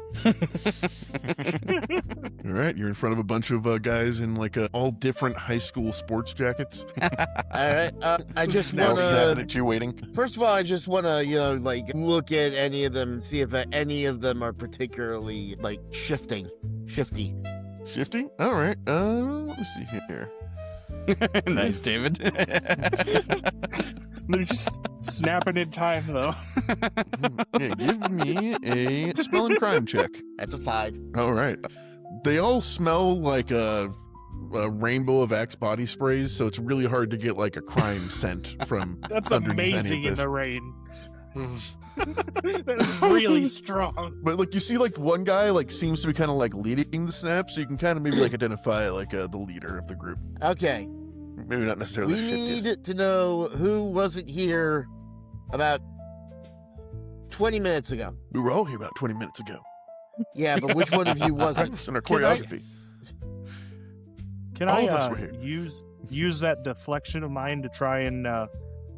All right, you're in front of a bunch of guys in like all different high school sports jackets. All right. I just Now want snapping to. at you, waiting. First of all, I just want to, like look at any of them, see if any of them are particularly like shifty. Shifty? All right. Let me see here. Nice, David. They're just snapping in time, though. Yeah, give me a spell and crime check. That's a 5. All right. They all smell like a rainbow of Axe body sprays, so it's really hard to get like a crime scent from. That's underneath any of amazing in this. the rain. That's really strong. But like you see, like one guy like seems to be kind of like leading the snap, so you can kind of maybe like identify like the leader of the group. Okay. Maybe not necessarily. We the shiftiest. need to know who wasn't here about 20 minutes ago. We were all here about 20 minutes ago. Yeah, but which one of you wasn't? Practicing our Can I- choreography. Can All I of us were here. use that deflection of mine to try and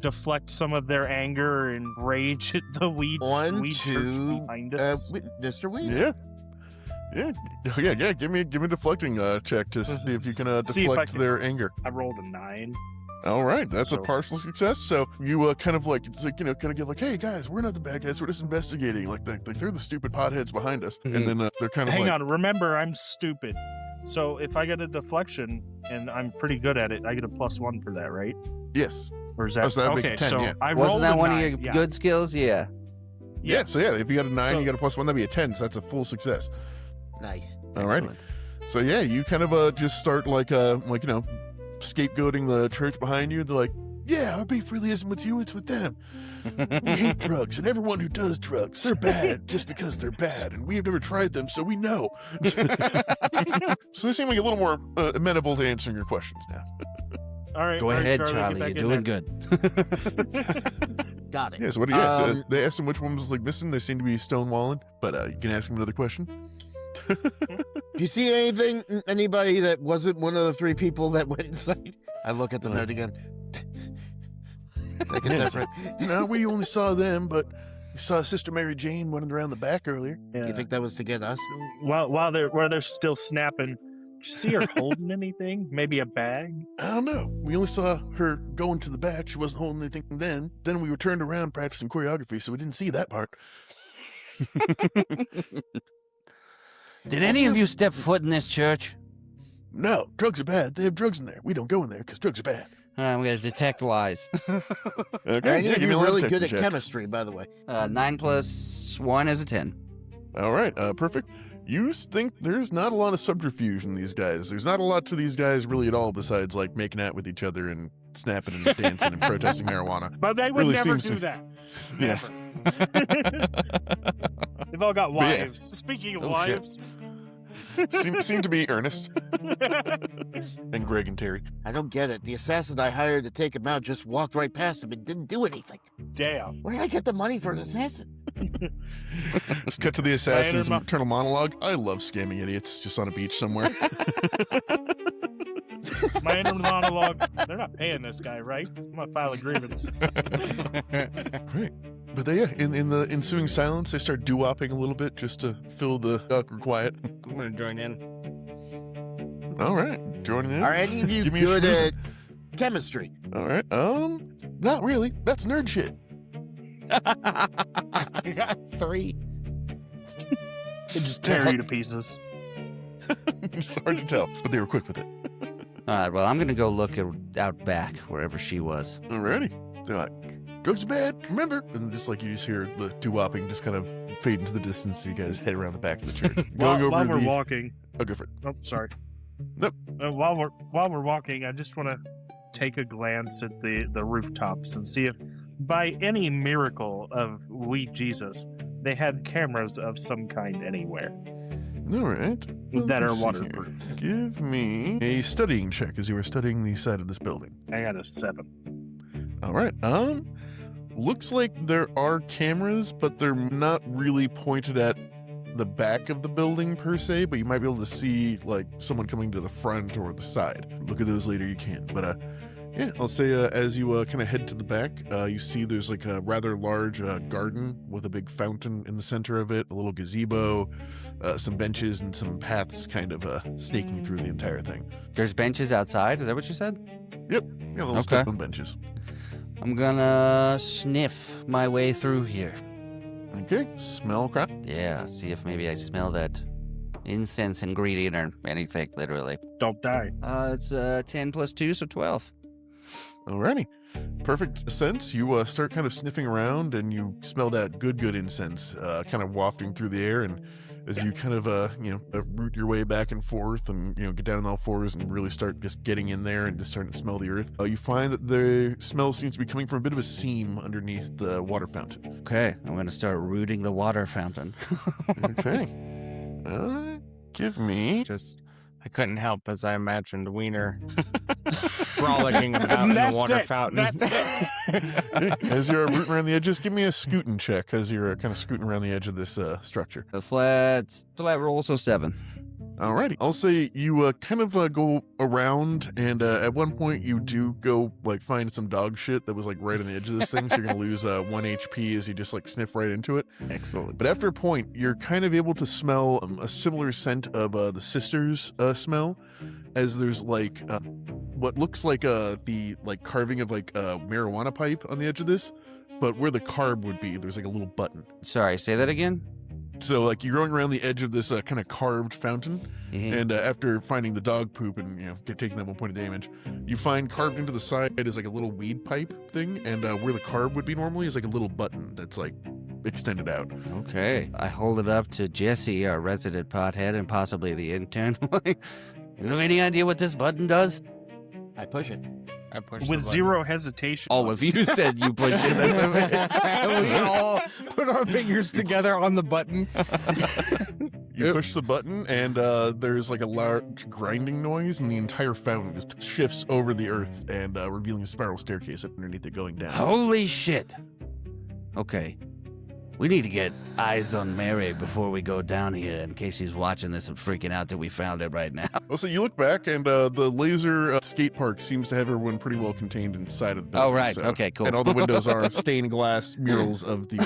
deflect some of their anger and rage at the weed church behind us? Mr. Wiener. Yeah. Give me a deflecting check to see if you can See if I deflect can- their anger. I rolled a 9. All right, that's a So- partial success. So you kind of like, it's like, kind of get like, hey guys, we're not the bad guys, we're just investigating. Like they're the stupid potheads behind us, and then they're kind of Hang like, on, remember I'm stupid. So if I get a deflection and I'm pretty good at it, I get a +1 for that, right? yes, Or is that Oh, so that'd make okay? 10, So yeah. I Wasn't rolled that a one 9, of your yeah. good skills? Yeah. yeah. So yeah, if you got a 9, So- you got a +1, that'd be a 10. So that's a full success. Nice. All right. Excellent. So yeah, you kind of just start like scapegoating the church behind you. They're like, yeah, our beef really isn't with you, it's with them. We hate drugs, and everyone who does drugs, they're bad just because they're bad, and we have never tried them, so we know. So they seem like a little more amenable to answering your questions now. All right, Go all right, ahead, Charlie, Charlie. get You're back doing in good. Got it. Yeah, so what do you so they asked him which one was like missing. They seem to be stonewalling, but you can ask him another question. Do you see anybody that wasn't one of the 3 people that went inside? I look at the note again. Take it Yeah, different. No, we only saw them, but we saw Sister Mary Jane running around the back earlier. Yeah. You think that was to get us? While they're still snapping, did you see her holding anything? Maybe a bag? I don't know. We only saw her going to the back. She wasn't holding anything then. Then we were turned around practicing choreography, so we didn't see that part. Did any of you step foot in this church? No, drugs are bad. They have drugs in there. We don't go in there because drugs are bad. I'm going to detect lies. Okay, And give me you're a lie really detector good at check. chemistry, by the way. 9 + 1 is a 10. All right, perfect. You think there's not a lot of subterfuge in these guys. There's not a lot to these guys really at all besides like making out with each other and snapping and dancing and protesting marijuana. But they would Really never seems do to- that. Yeah. They've all got But yeah. wives. Speaking of Oh, shit. wives. seem to be Ernest and Greg and Terry. I don't get it. The assassin I hired to take him out just walked right past him and didn't do anything. Damn. Where did I get the money for an assassin? Let's cut to the assassin's Random- internal monologue. I love scamming idiots just on a beach somewhere. My inner monologue. They're not paying this guy, right? I'm gonna file a grievance. Great. But they, in the ensuing silence, they start doo-wopping a little bit just to fill the awkward quiet. I'm gonna join in. All right, joining in. Are any of you Give me a good schmooze. at chemistry? All right. Not really. That's nerd shit. I got 3. They just tear you to pieces. It's hard to tell, but they were quick with it. All right, well, I'm going to go look out back, wherever she was. Alrighty. They're like, drugs are bad, remember? And just like you just hear the doo-wopping just kind of fade into the distance as you guys head around the back of the church. Going While over we're the... walking. Oh, go for it. Oh, sorry. Nope. While we're walking, I just want to take a glance at the rooftops and see if, by any miracle of wee Jesus, they had cameras of some kind anywhere All right. that are Let's see waterproof. here. Give me a studying check as you were studying the side of this building. I got a 7. All right. Looks like there are cameras, but they're not really pointed at the back of the building per se, but you might be able to see like someone coming to the front or the side. Look at those later, you can. But Yeah, I'll say as you kind of head to the back, you see there's like a rather large garden with a big fountain in the center of it, a little gazebo, some benches, and some paths kind of snaking through the entire thing. There's benches outside. Is that what you said? Yeah, little Okay. stone benches. I'm gonna sniff my way through here. Okay, smell crap. Yeah, see if maybe I smell that incense ingredient or anything, literally. Don't die. It's 10 plus 2, so 12. Alrighty. Perfect sense. You start kind of sniffing around and you smell that good incense kind of wafting through the air. And as you kind of, root your way back and forth and, get down on all fours and really start just getting in there and just starting to smell the earth, you find that the smell seems to be coming from a bit of a seam underneath the water fountain. Okay, I'm gonna start rooting the water fountain. Okay. Give me... I couldn't help as I imagined Wiener frolicking about in the water fountain. As you're rooting around the edges, give me a scooting check as you're kind of scooting around the edge of this structure. A flat roll, so 7. Alrighty. I'll say you kind of go around, and at one point you do go find some dog shit that was right on the edge of this thing, so you're gonna lose 1 HP as you just sniff right into it. Excellent. But after a point, you're kind of able to smell a similar scent of the sisters' smell, as there's what looks like the carving of a marijuana pipe on the edge of this, but where the carb would be, there's a little button. Sorry, say that again? So you're going around the edge of this kind of carved fountain, and after finding the dog poop and taking that 1 point of damage, you find carved into the side is a little weed pipe thing, and where the carb would be normally is a little button that's extended out. Okay. I hold it up to Jesse, our resident pothead, and possibly the intern. You have any idea what this button does? I push it. I push With the button. zero hesitation. Oh, if you said you push it, that's We all put our fingers together on the button. You push the button, and there's a large grinding noise, and the entire fountain just shifts over the earth, and revealing a spiral staircase underneath it going down. Holy shit. Okay. We need to get eyes on Mary before we go down here in case she's watching this and freaking out that we found it right now. Well, so you look back, and the laser skate park seems to have everyone pretty well contained inside of the building. Oh, right. so- Okay, cool. And all the windows are stained glass murals of the...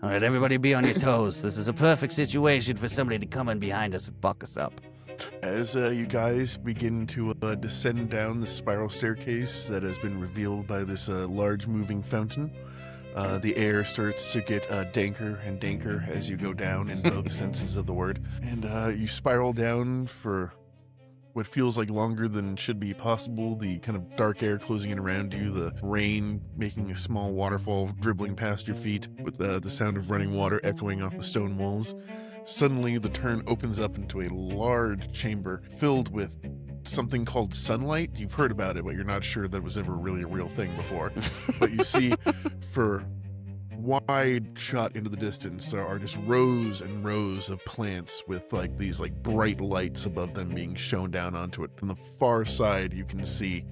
All right, everybody be on your toes. This is a perfect situation for somebody to come in behind us and fuck us up. As you guys begin to descend down the spiral staircase that has been revealed by this large moving fountain, the air starts to get danker and danker as you go down in both senses of the word. And you spiral down for what feels like longer than should be possible, the kind of dark air closing in around you, the rain making a small waterfall dribbling past your feet with the sound of running water echoing off the stone walls. Suddenly, the turn opens up into a large chamber filled with something called sunlight. You've heard about it, but you're not sure that it was ever really a real thing before. But you see, for wide shot into the distance, there are just rows and rows of plants with these bright lights above them being shone down onto it. On the far side, you can see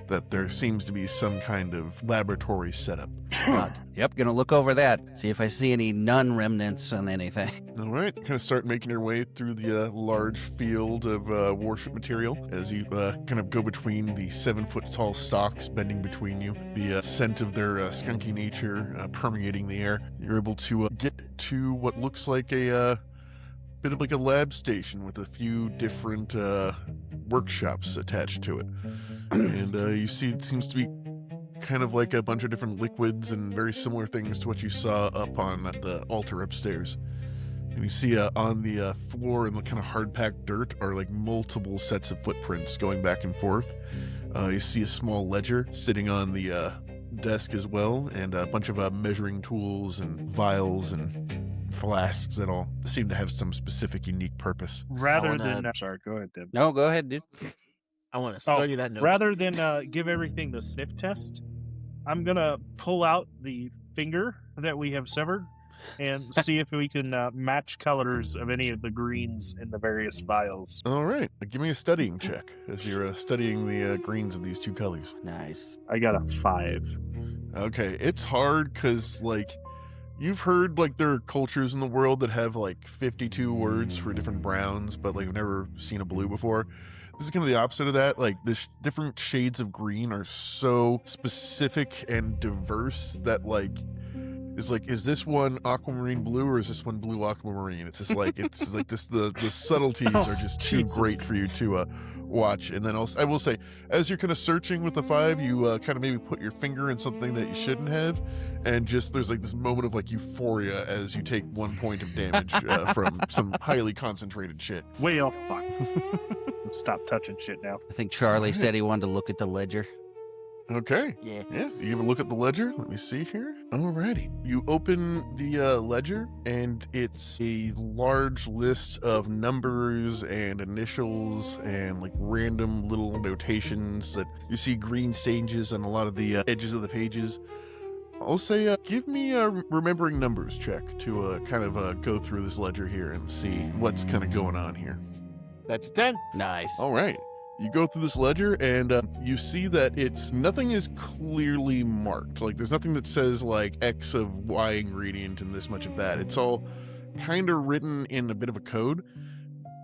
that there seems to be some kind of laboratory setup. Yep, gonna look over that, see if I see any nun remnants on anything. All right, kind of start making your way through the large field of worship material as you kind of go between the 7-foot-tall stalks bending between you, the scent of their skunky nature permeating the air. You're able to get to what looks like a bit of a lab station with a few different workshops attached to it. And you see it seems to be kind of a bunch of different liquids and very similar things to what you saw up on the altar upstairs. And you see on the floor in the kind of hard-packed dirt are multiple sets of footprints going back and forth. You see a small ledger sitting on the desk as well, and a bunch of measuring tools and vials and flasks that all seem to have some specific unique purpose. Rather than... sorry, go ahead, Deb. No, go ahead, dude. I want to study that note. Rather than give everything the sniff test, I'm going to pull out the finger that we have severed and see if we can match colors of any of the greens in the various vials. All right, give me a studying check as you're studying the greens of these two colors. Nice. I got a 5. Okay, it's hard because, you've heard, there are cultures in the world that have, 52 words for different browns, but, you've never seen a blue before. This is kind of the opposite of that. Like the different shades of green are so specific and diverse that like, is this one aquamarine blue or is this one blue aquamarine? It's just like this. The subtleties are just too Jesus. great for you to watch. And then I will say, as you're kind of searching with the 5, you kind of maybe put your finger in something that you shouldn't have, and just there's like this moment of like euphoria as you take 1 point of damage from some highly concentrated shit. Way off. Fuck. Stop touching shit now. I think Charlie said he wanted to look at the ledger. Okay. Yeah. Yeah, you have a look at the ledger. Let me see here. Alrighty. You open the ledger, and it's a large list of numbers and initials and like random little notations that you see green stages on a lot of the edges of the pages. I'll say, give me a remembering numbers check to kind of go through this ledger here and see what's kind of going on here. That's a 10. Nice. All right. You go through this ledger and you see that nothing is clearly marked. Like there's nothing that says like X of Y ingredient and this much of that. It's all kind of written in a bit of a code,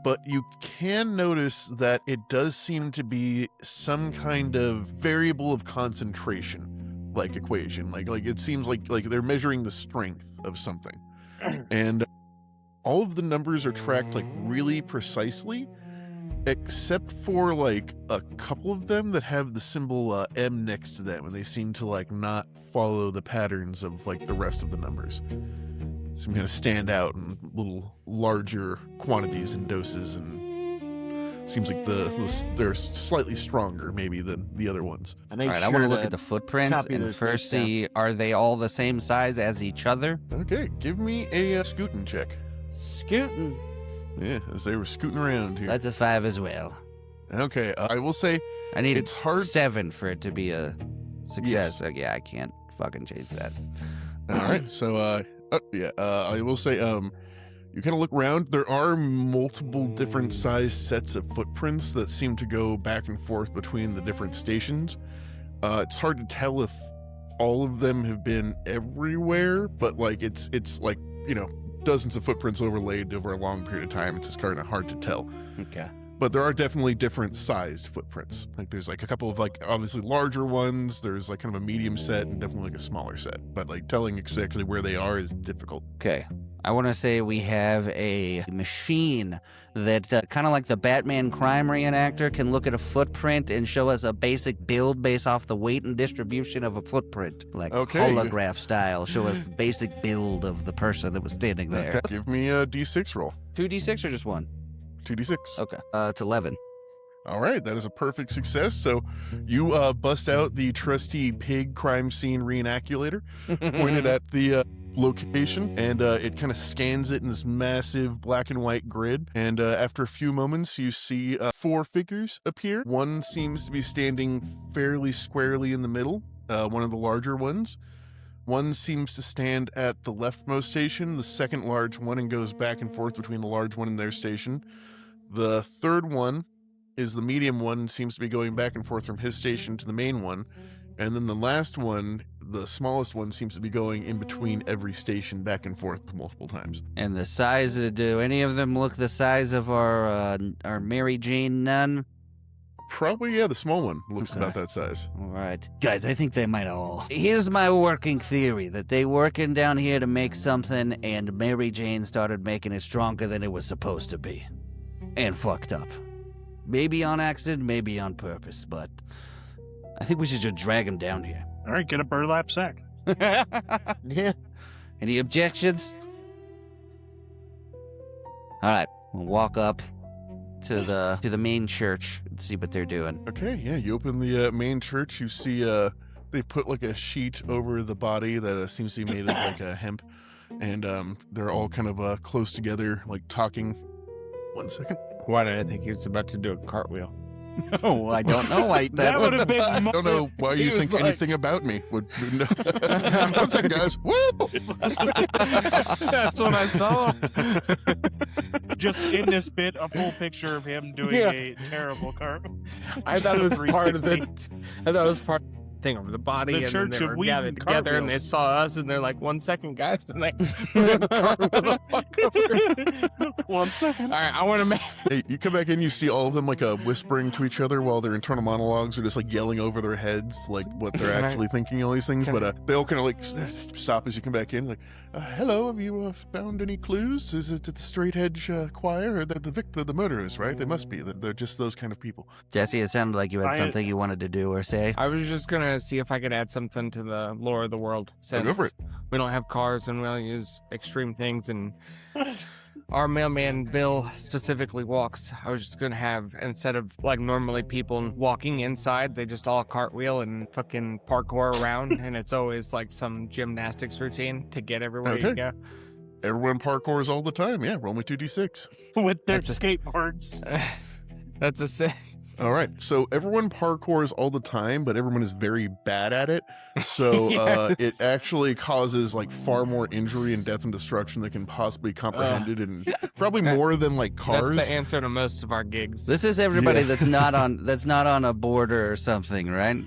but you can notice that it does seem to be some kind of variable of concentration, like equation. Like it seems like they're measuring the strength of something. And all of the numbers are tracked like really precisely, except for like a couple of them that have the symbol M next to them, and they seem to like not follow the patterns of like the rest of the numbers. Some kind of stand out in little larger quantities and doses, and seems like they're slightly stronger maybe than the other ones. All right, I want to look at the footprints copy and those first notes see, are they all the same size as each other? Okay, give me a scooting check. Scooting. Yeah, as they were scooting around here. That's a 5 as well. Okay, I will say I need it's hard. 7 for it to be a success. Yes. Yeah, I can't fucking change that. All right, so I will say you kind of look around. There are multiple different size sets of footprints that seem to go back and forth between the different stations. It's hard to tell if all of them have been everywhere, but like it's like, you know, dozens of footprints overlaid over a long period of time. It's just kind of hard to tell. Okay. But there are definitely different sized footprints. Like there's like a couple of like obviously larger ones. There's like kind of a medium set and definitely like a smaller set. But like telling exactly where they are is difficult. Okay. I want to say we have a machine that kind of like the Batman crime reenactor can look at a footprint and show us a basic build based off the weight and distribution of a footprint. Like Okay. holograph style. Show us the basic build of the person that was standing there. Okay. Give me a D6 roll. 2d6 or just 1? 2D6. Okay. It's 11. All right, that is a perfect success. So you bust out the trusty pig crime scene reenaculator, pointed at the location, and it kind of scans it in this massive black and white grid. And after a few moments, you see 4 figures appear. One seems to be standing fairly squarely in the middle, one of the larger ones. One seems to stand at the leftmost station, the second large one, and goes back and forth between the large one and their station. The third one is the medium one, seems to be going back and forth from his station to the main one. And then the last one, the smallest one, seems to be going in between every station back and forth multiple times. And the size, do any of them look the size of our Mary Jane nun? Probably, yeah, the small one looks Okay. about that size. All right. Guys, I think they might all. Here's my working theory, that they working down here to make something, and Mary Jane started making it stronger than it was supposed to be. And fucked up. Maybe on accident, maybe on purpose, but I think we should just drag him down here. All right, get a burlap sack. Yeah. Any objections? All right, we'll walk up to the main church and see what they're doing. Okay, yeah, you open the main church, you see they put like a sheet over the body that seems to be made of like a hemp, and they're all kind of close together, like talking. 1 second. Why did I think he was about to do a cartwell? Oh, I don't know why That would have been I don't know why He you was think like- anything about me would. No. 1 second, guys. Woo! That's what I saw. Just in this bit, a full picture of him doing Yeah. a terrible carp. I thought it was part of the. 360. I thought it was part of the thing over the body, The and then Church they of were Weed gathered and together, and they Cartwheels. saw us, and they're like, "1 second, guys," and they cartwheel the fuck over. 1 second. All right, I want to make. Hey, you come back in, you see all of them like whispering to each other while their internal monologues are just like yelling over their heads, like what they're Can I- actually thinking, all these things. can- But they all kind of like stop as you come back in, like, hello, have you found any clues? Is it the straight edge choir or the murderers, right? They must be. They're just those kind of people. Jesse, it sounded like you had something you wanted to do or say. I was just gonna see if I could add something to the lore of the world. Since go for it. we don't have cars and we only use extreme things, and our mailman Bill specifically walks. I was just gonna have, instead of like normally people walking inside, they just all cartwheel and fucking parkour around, and it's always like some gymnastics routine to get everywhere you Okay. go. Everyone parkours all the time. Yeah, roll me 2d6. With their That's skateboards. That's a sick. All right. So everyone parkours all the time, but everyone is very bad at it. So Yes. it actually causes like far more injury and death and destruction than can possibly be comprehended, and probably more than like cars. That's the answer to most of our gigs. This is everybody Yeah. that's not on a border or something, right?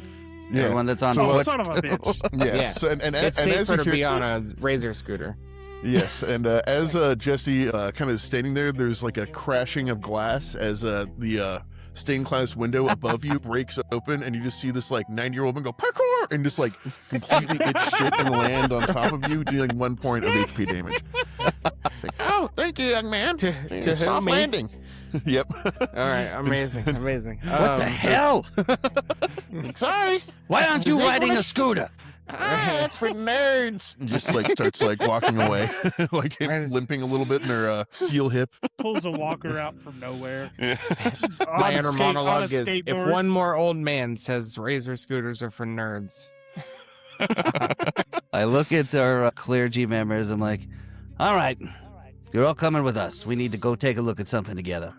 Yeah. Everyone that's on So, Oh, foot. son of a bitch. Yes, and It's as safer you to hear, be on a razor scooter. yes, and as Jesse kind of standing there, there's like a crashing of glass as the stained glass window above you breaks open, and you just see this like 9-year-old man go parkour and just like completely eat shit and land on top of you, dealing 1 point of HP damage. It's like, oh, thank you, young man. To Soft whom, me? landing. Yep. All right, amazing, amazing. What the hell? Sorry. Why aren't you Does riding anyone a scooter? That's for nerds. And just like starts like walking away, like Right. limping a little bit in her seal hip. Pulls a walker out from nowhere. My inner monologue is: if skateboard. one more old man says razor scooters are for nerds. I look at our clergy members. I'm like, all right, you're all coming with us. We need to go take a look at something together.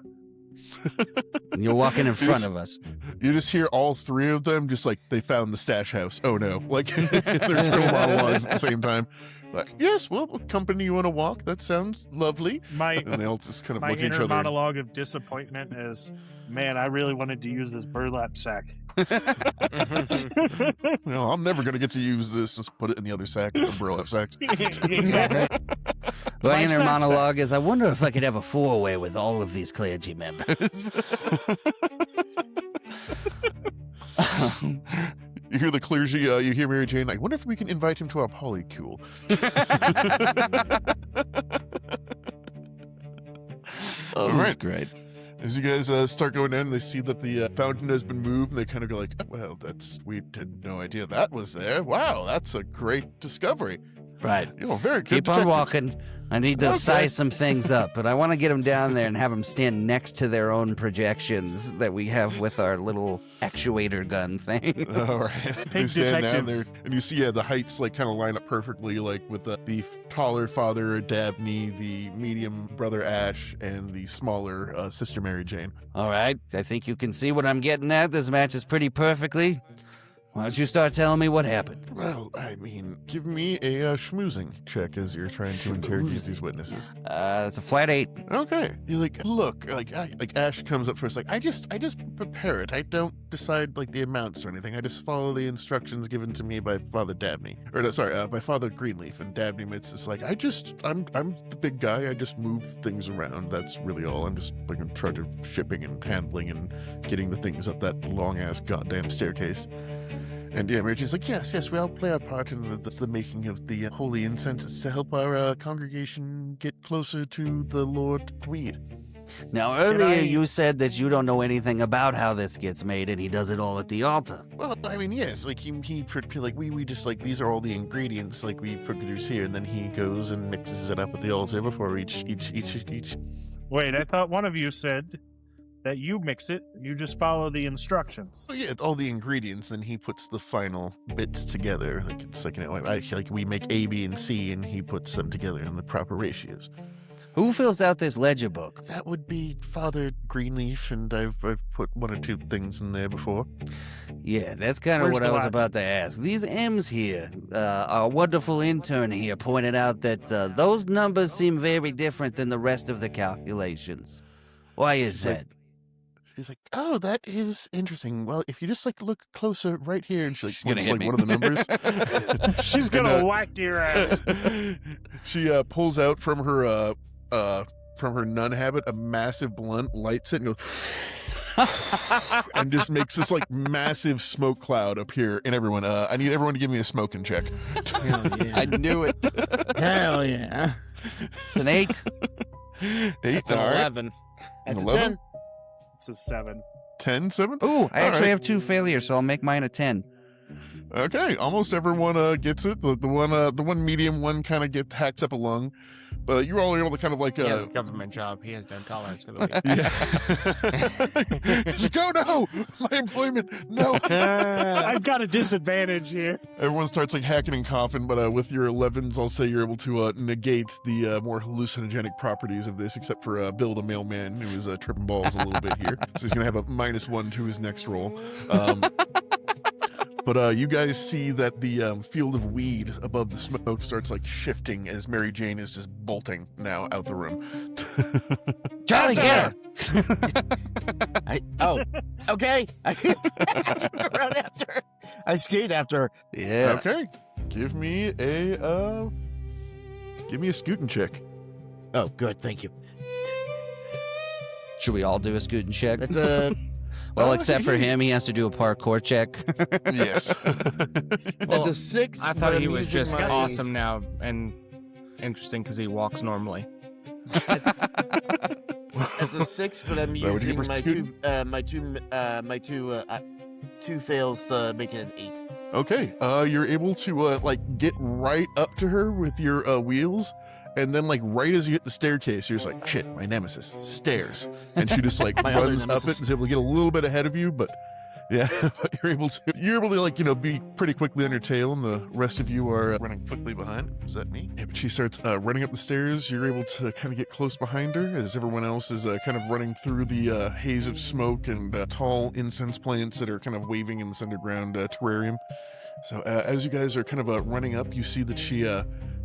And you're walking in front of us. You just hear all three of them just like they found the stash house. Oh no! Like there's no monologues at the same time. Like, yes, well, what company you want to walk? That sounds lovely. My And they all just kind of my look at each inner other. monologue of disappointment is, man, I really wanted to use this burlap sack. No, I'm never gonna get to use this. Just put it in the other sack, the burlap sacks. Exactly. My My inner sack monologue is, I wonder if I could have a four-way with all of these clergy members. You hear the clergy, you hear Mary Jane. I wonder if we can invite him to our polycule. Oh, All that's right. great. As you guys start going in, they see that the fountain has been moved, and they kind of go like, oh, well, we had no idea that was there. Wow, that's a great discovery. Right. You're very good Keep on detectives." walking. I need to Okay. size some things up, but I want to get them down there and have them stand next to their own projections that we have with our little actuator gun thing. All right. You Pig stand down detective. there, and you see the heights like kind of line up perfectly, like with the taller father Dabney, the medium brother Ash, and the smaller sister Mary Jane. All right. I think you can see what I'm getting at. This matches pretty perfectly. Why don't you start telling me what happened? Well, I mean, give me a schmoozing check as you're trying to interrogate these witnesses. It's a flat 8. Okay. You're like, look, like Ash comes up first, like, I just prepare it. I don't decide like the amounts or anything. I just follow the instructions given to me by Father Dabney. Or no, sorry, by Father Greenleaf. And Dabney admits it's like, I'm the big guy. I just move things around. That's really all. I'm just like in charge of shipping and handling and getting the things up that long ass goddamn staircase. And yeah, Mary Jane's like, yes, we all play our part in the making of the holy incense to help our congregation get closer to the Lord Queen. Now, earlier I- you said that you don't know anything about how this gets made, and he does it all at the altar. Well, I mean, yes, like he like we just like these are all the ingredients like we produce here, and then he goes and mixes it up at the altar before each. Wait, I thought one of you said that you mix it, you just follow the instructions. So yeah, it's all the ingredients, then he puts the final bits together. Like it's like like we make A, B, and C, and he puts them together in the proper ratios. Who fills out this ledger book? That would be Father Greenleaf, and I've put one or two things in there before. Yeah, that's kind of Where's what the I was last? about to ask. These M's here, our wonderful intern here pointed out that those numbers seem very different than the rest of the calculations. Why is She's like- that? She's like, oh, that is interesting. Well, if you just like look closer right here, and she like She's gonna looks hit like me. one of the numbers. She's And, gonna whack your ass. she pulls out from her from her nun habit, a massive blunt, lights it, and goes and just makes this like massive smoke cloud appear. And everyone, I need everyone to give me a smoking check. Hell yeah. I knew it. Hell yeah. It's an 8. 8, It's an all right. 11. That's a 11? 10. It's a 7. 10, 7? Ooh, I All actually right. have 2 failures, so I'll make mine a 10. Okay, almost everyone gets it. The one medium one kind of hacks up a lung, but you all are able to kind of like He has a government job. He has no tolerance for the weak. yeah. He's like, oh no, my employment, no. I've got a disadvantage here. Everyone starts like hacking and coughing, but with your 11s, I'll say you're able to negate the more hallucinogenic properties of this, except for Bill the mailman, who is tripping balls a little bit here. So he's gonna have a -1 to his next roll. But you guys see that the field of weed above the smoke starts like shifting as Mary Jane is just bolting now out the room. Charlie, get her! Okay. I run after her. I skate after her. Yeah. Okay, give me a scooting check. Oh, good. Thank you. Should we all do a scooting check? That's a. Well, except for him, he has to do a parkour check. Yes. That's a 6. I but thought he I'm was using just my- awesome now and interesting because he walks normally. That's a 6, but I'm So would you using give her my two fails to make it an 8. Okay, you're able to like get right up to her with your wheels, and then like right as you hit the staircase, you're just like, shit, my nemesis, stairs, and she just like My other runs up nemesis. it and is able to get a little bit ahead of you, but yeah, but you're able to like be pretty quickly on your tail, and the rest of you are running quickly behind. Is that me? Yeah, but she starts running up the stairs. You're able to kind of get close behind her as everyone else is kind of running through the haze of smoke and tall incense plants that are kind of waving in this underground terrarium. So as you guys are kind of running up, you see that she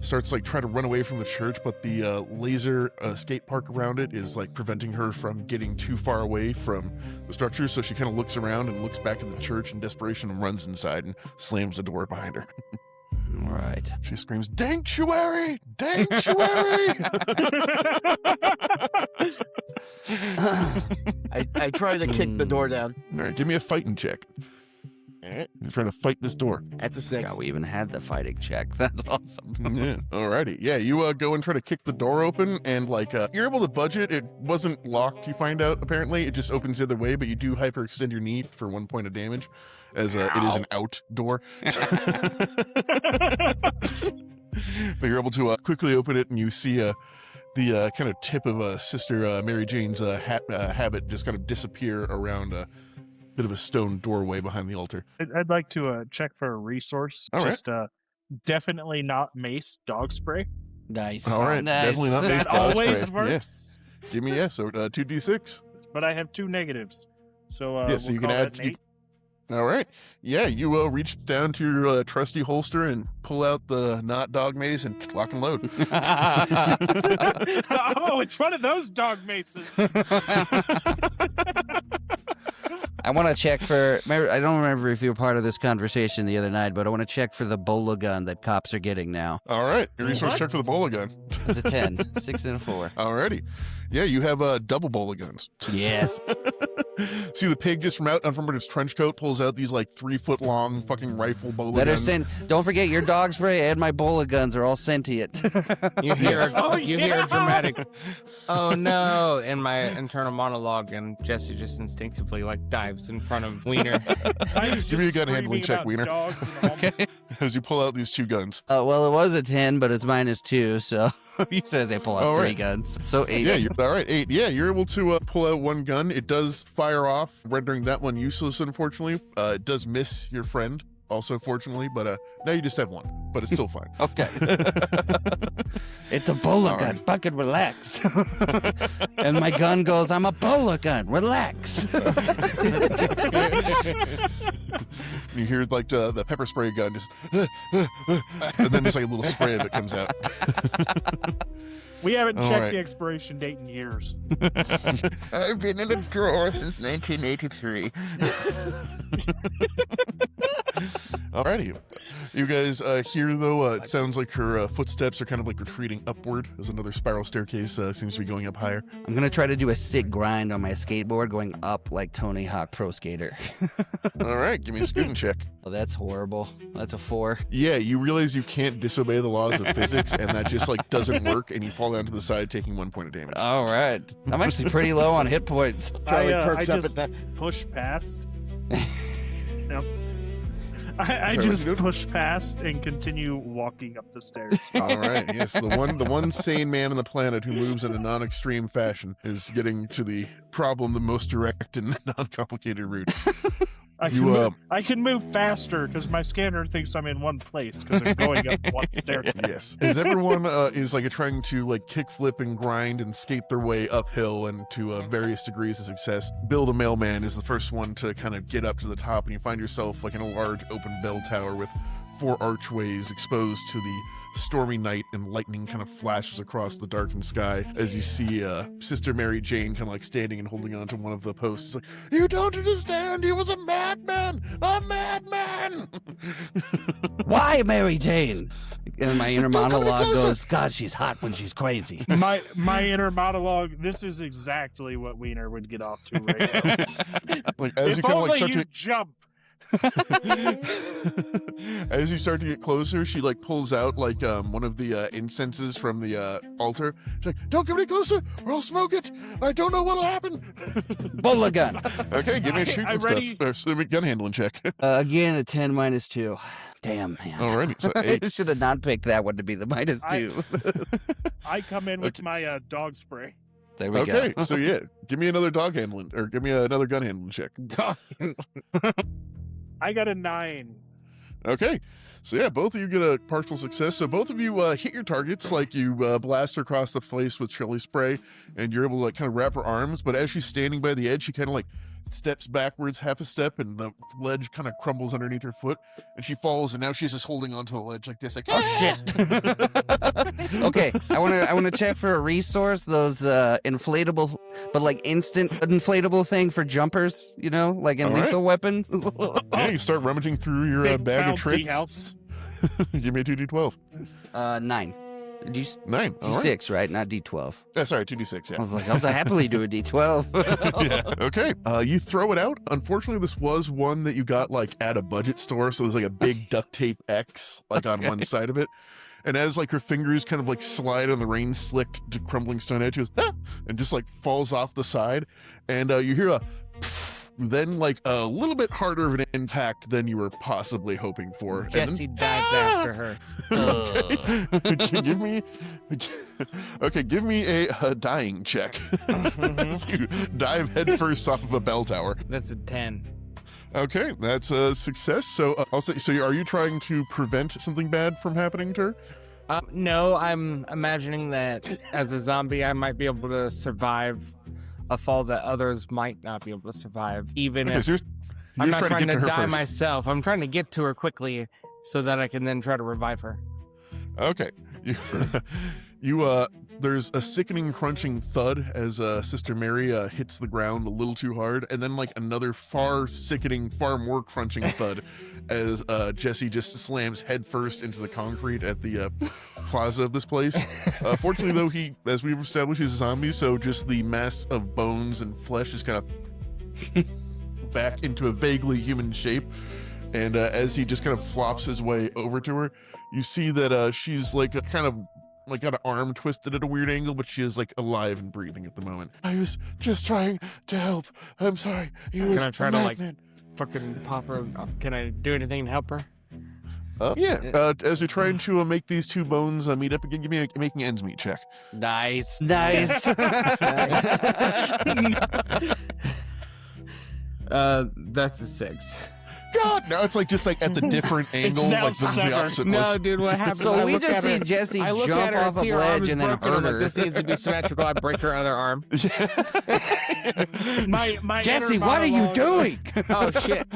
starts like trying to run away from the church, but the laser skate park around it is like preventing her from getting too far away from the structure. So she kind of looks around and looks back at the church in desperation and runs inside and slams the door behind her. All right. She screams, "Danctuary! Danctuary!" I try to kick the door down. All right, give me a fighting check. All right. You're trying to fight this door. That's a 6. God, we even had the fighting check. That's awesome. Yeah. Alrighty. Yeah, you go and try to kick the door open, and like you're able to budge it. It wasn't locked. You find out apparently it just opens the other way, but you do hyperextend your knee for 1 point of damage, as it is an out door. But you're able to quickly open it, and you see the kind of tip of Sister Mary Jane's habit just kind of disappear around a bit of a stone doorway behind the altar. I'd like to check for a resource. All right. Just definitely not mace, dog spray. Nice. All right, Nice. definitely not mace That dog always spray. works. Yeah. Give me so 2d6. But I have 2 negatives. So Yeah, so we'll you can call add- that an 8. All right. Yeah, you reach down to your trusty holster and pull out the not dog mace and lock and load. Oh, it's one of those dog maces. I want to check for. I don't remember if you were part of this conversation the other night, but I want to check for the bola gun that cops are getting now. All right. Your resource What? check for the bola gun. It's a 10, 6 and a 4. Alrighty. Yeah, you have double bola guns. Yes. See the pig just from out from under his trench coat pulls out these like 3-foot long fucking rifle bola That are guns. sent. Don't forget your dog spray and my bola guns are all sentient. You hear, Yes. Oh, you hear yeah. a dramatic, "Oh no!" in my internal monologue, and Jesse just instinctively like dives in front of Wiener. I was Give me a just gun handling screaming check, about Wiener. dogs and almost- As you pull out these 2 guns. Well, it was a 10, but it's -2, so he says I pull out All 3 right. guns. So 8. Yeah, you're, all right, 8. Yeah, you're able to pull out 1 gun. It does fire off, rendering that one useless, unfortunately. It does miss your friend, also, fortunately, but now you just have 1, but it's still fine. Okay. It's a bola All gun. right. Fucking relax. And my gun goes, I'm a bola gun. Relax. You hear like the pepper spray gun just, and then just like a little spray of it comes out. We haven't All checked right. the expiration date in years. I've been in a drawer since 1983. Alrighty. You guys hear, though, it sounds like her footsteps are kind of like retreating upward as another spiral staircase seems to be going up higher. I'm gonna try to do a sick grind on my skateboard going up like Tony Hawk Pro Skater. All right, give me a scooting check. Oh, that's horrible. That's a 4. Yeah, you realize you can't disobey the laws of physics, and that just like doesn't work, and you fall down to the side, taking 1 point of damage. All right. I'm actually pretty low on hit points. Charlie I perks up just at that. push past. Yep. I Sorry, just what you push past and continue walking up the stairs. All right, yes, the one sane man on the planet who moves in a non-extreme fashion is getting to the problem the most direct and non-complicated route. I can move faster because my scanner thinks I'm in one place because I'm going up one staircase. Yes, as everyone is like trying to like kickflip and grind and skate their way uphill and to various degrees of success, Bill the mailman is the first one to kind of get up to the top, and you find yourself like in a large open bell tower with 4 archways exposed to the stormy night, and lightning kind of flashes across the darkened sky as you see Sister Mary Jane kind of like standing and holding on to one of the posts. Like, you don't understand, he was a madman! A madman! Why, Mary Jane? And my inner Don't come any monologue closer. goes, God, she's hot when she's crazy. My inner monologue. This is exactly what Wiener would get off to right now. As you If kind of only like start you to jump. As you start to get closer, she like pulls out like one of the incenses from the altar. She's like, "Don't come any closer, or I'll smoke it. I don't know what'll happen." Pull a gun. Okay, give me a I shooting ready- stuff. Gun handling check. Again, a 10 minus 2. Damn, man. Alrighty, so I 8. should have not picked that one to be the minus 2. I come in with Okay. my dog spray. There we Okay, go. so yeah, give me another dog handling, or give me another gun handling check. I got a 9. Okay, so yeah, both of you get a partial success. So both of you hit your targets, like you blast her across the face with chili spray, and you're able to like kind of wrap her arms. But as she's standing by the edge, she kind of like steps backwards half a step, and the ledge kind of crumbles underneath her foot, and she falls. And now she's just holding onto the ledge like this, like, Oh shit. Okay, I want to check for a resource, those inflatable but like instant inflatable thing for jumpers, you know, like in All right. Lethal Weapon. Yeah, you start rummaging through your Big bag of bouncy tricks. house. Give me a 2d12. 9. 9. All right. D6, right? Not D12. Sorry, 2d6. I Yeah. was like, I'll happily do a D12. Yeah. Okay. You throw it out. Unfortunately, this was one that you got like at a budget store, so there's like a big duct tape X like on one side of it. And as like her fingers kind of like slide on the rain slicked to crumbling stone edge, she goes, "Ah!" and just like falls off the side. And you hear a then like a little bit harder of an impact than you were possibly hoping for. And then- Jesse dives after her. Okay. Give me a dying check. As you dive headfirst off of a bell tower. That's a 10. Okay, that's a success. So I'll say, so are you trying to prevent something bad from happening to her? No, I'm imagining that as a zombie, I might be able to survive a fall that others might not be able to survive, even Okay, if so you're I'm not trying get to her die first. myself. I'm trying to get to her quickly so that I can then try to revive her. Okay. You there's a sickening crunching thud as Sister Mary hits the ground a little too hard, and then like another far sickening, far more crunching thud as Jesse just slams headfirst into the concrete at the plaza of this place. Fortunately, though, he, as we've established, he's a zombie, so just the mass of bones and flesh is kind of back into a vaguely human shape. And as he just kind of flops his way over to her, you see that she's like a kind of like got an arm twisted at a weird angle, but she is like alive and breathing at the moment. I was just trying to help. I'm sorry. He was Can I try a to like madman. fucking pop her? Can I do anything to help her? Yeah. As you're trying to make these two bones meet up again, give me a making ends meet check. Nice. Nice. That's a 6. God, now it's like just like at the different angle, now like the severed. opposite No, was. dude, what happens? So I we look just at see her, Jesse I look jump at her off and a see her arm ledge is and then broken. hurt I'm like, her. this needs to be symmetrical. I break her other arm. My Jesse, inner what are you monologue- doing? Oh shit!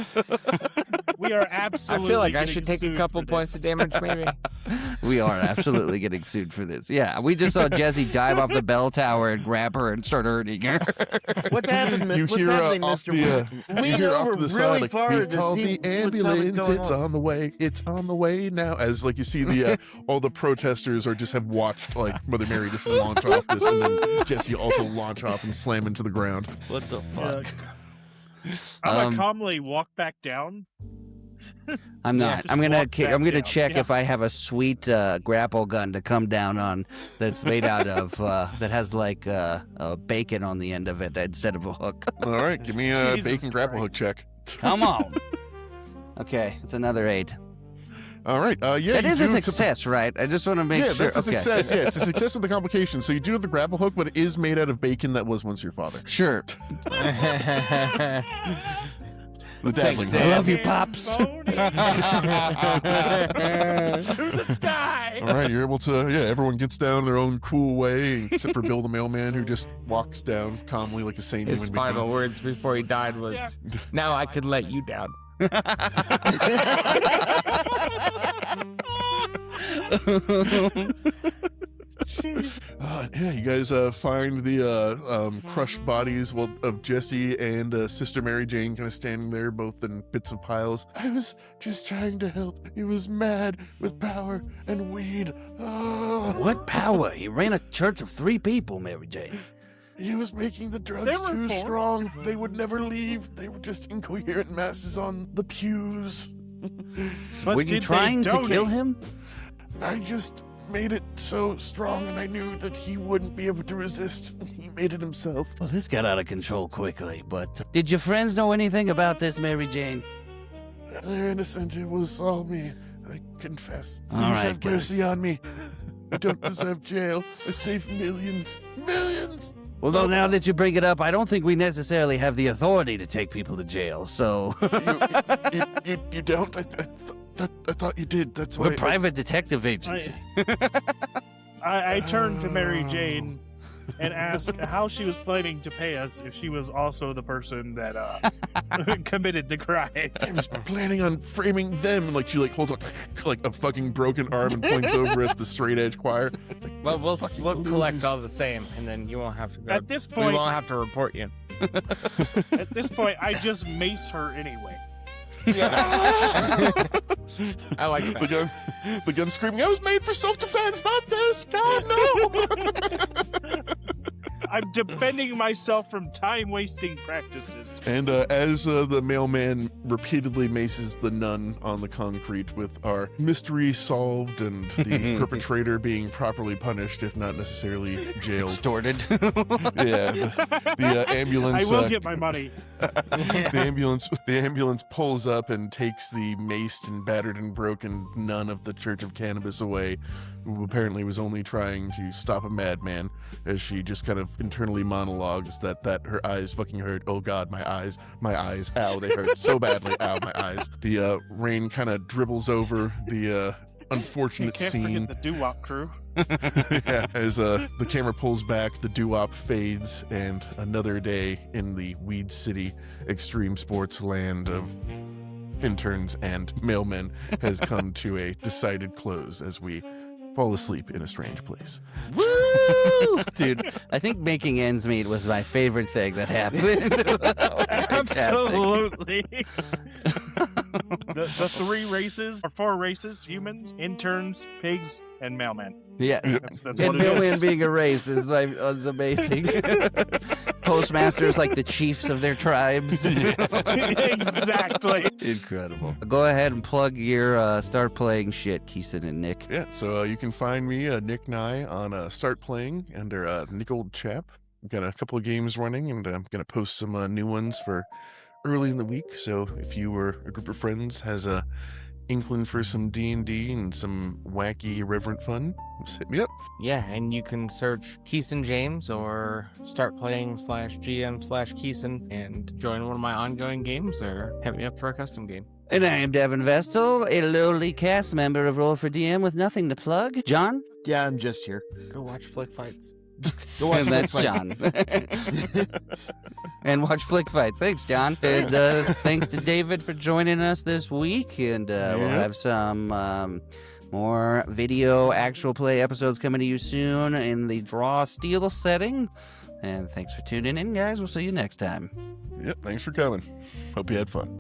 We are I absolutely. feel like I getting should take a sued couple for points this. of damage, maybe. We are absolutely getting sued for this. Yeah, we just saw Jesse dive off the bell tower and grab her and start hurting her. What happened? You What's hear happening, off Mr. the you Lean hear over off to the really side like far we to called see the what's ambulance. going It's on. on the way. It's on the way now. As like you see the all the protesters are just have watched like Mother Mary just launch off this, and then Jesse also launch off and slam into the ground. What the Yeah. fuck? I'm Um, gonna calmly walk back down. I'm not. just I'm gonna. walk back I'm gonna down. check Yeah. if I have a sweet grapple gun to come down on. That's made out of that has like bacon on the end of it instead of a hook. All right, give me a Jesus bacon grapple hook Christ. check. Come on. Okay, it's another 8. All right, yeah, That you is do a success, right? I just want to make Yeah, sure. that's a Okay. success. Yeah, it's a success with the complication. So you do have the grapple hook, but it is made out of bacon that was once your father. Sure. The dazzling. Sam. I love you, pops. To the sky. All right, you're able to. Yeah, everyone gets down their own cool way, except for Bill the mailman, who just walks down calmly like a sane His human final being. words before he died was, Yeah. "Now I could let you down." Yeah, you guys find the crushed bodies of Jesse and Sister Mary Jane kind of standing there, both in bits of piles. I was just trying to help. He was mad with power and weed. Oh. What power? He ran a church of 3 people, Mary Jane. He was making the drugs There were too 4. strong. They would never leave. They were just incoherent masses on the pews. But Were you did they trying to donate? kill him? I just made it so strong, and I knew that he wouldn't be able to resist. He made it himself. Well, this got out of control quickly, but did your friends know anything about this, Mary Jane? They're innocent. It was all me. I confess. Please All right, have guys. mercy on me. I don't deserve jail. I saved millions. Millions! Well, no, now that you bring it up, I don't think we necessarily have the authority to take people to jail, so... You don't? I thought you did. That's why. We're a private detective agency. I turned to Mary Jane and asked how she was planning to pay us if she was also the person that committed the crime. I was planning on framing them. Like she holds up like a fucking broken arm and points over at the straight edge choir. Well, we'll Fucking collect losers. all the same, and then you won't have to go. At this we point, won't have to report you. at this point, I just mace her anyway. I like that. The gun screaming, I was made for self-defense, not this! God, no! I'm defending myself from time-wasting practices. And as the mailman repeatedly maces the nun on the concrete with our mystery solved and the perpetrator being properly punished, if not necessarily jailed. Extorted. Yeah, the ambulance. I will get my money. The ambulance pulls up and takes the maced and battered and broken nun of the Church of Cannabis away, who apparently was only trying to stop a madman, as she just kind of internally monologues that her eyes fucking hurt. Oh God, my eyes, ow, they hurt so badly. Ow, my eyes. The rain kind of dribbles over the unfortunate Can't scene. forget the doo-wop crew. Yeah, as the camera pulls back, the doo-wop fades, and another day in the Weed City extreme sports land of interns and mailmen has come to a decided close as we fall asleep in a strange place. Woo! Dude, I think making ends meet was my favorite thing that happened. Absolutely. the 3 races, or 4 races: humans, interns, pigs, and mailmen. Yeah. That's And what it Mailman is. being a race is amazing. Postmasters like the chiefs of their tribes. Exactly. Incredible. Go ahead and plug your start playing shit, Keeson and Nick. Yeah, so you can find me, Nick Nye, on Start Playing under Nick Old Chap. I've got a couple of games running, and I'm going to post some new ones for early in the week. So if you or a group of friends has a inkling for some D&D and some wacky, irreverent fun, just hit me up. Yeah, and you can search Keeson James or start playing /GM/Keeson and join one of my ongoing games, or hit me up for a custom game. And I am Devin Vestal, a lowly cast member of Roll for DM with nothing to plug. John? Yeah, I'm just here. Go watch Flick Fights. Go watch And that's Flick John. And watch Flick Fights. Thanks, John. And thanks to David for joining us this week. And we'll have some more video actual play episodes coming to you soon in the Draw Steel setting. And thanks for tuning in, guys. We'll see you next time. Yep, thanks for coming. Hope you had fun.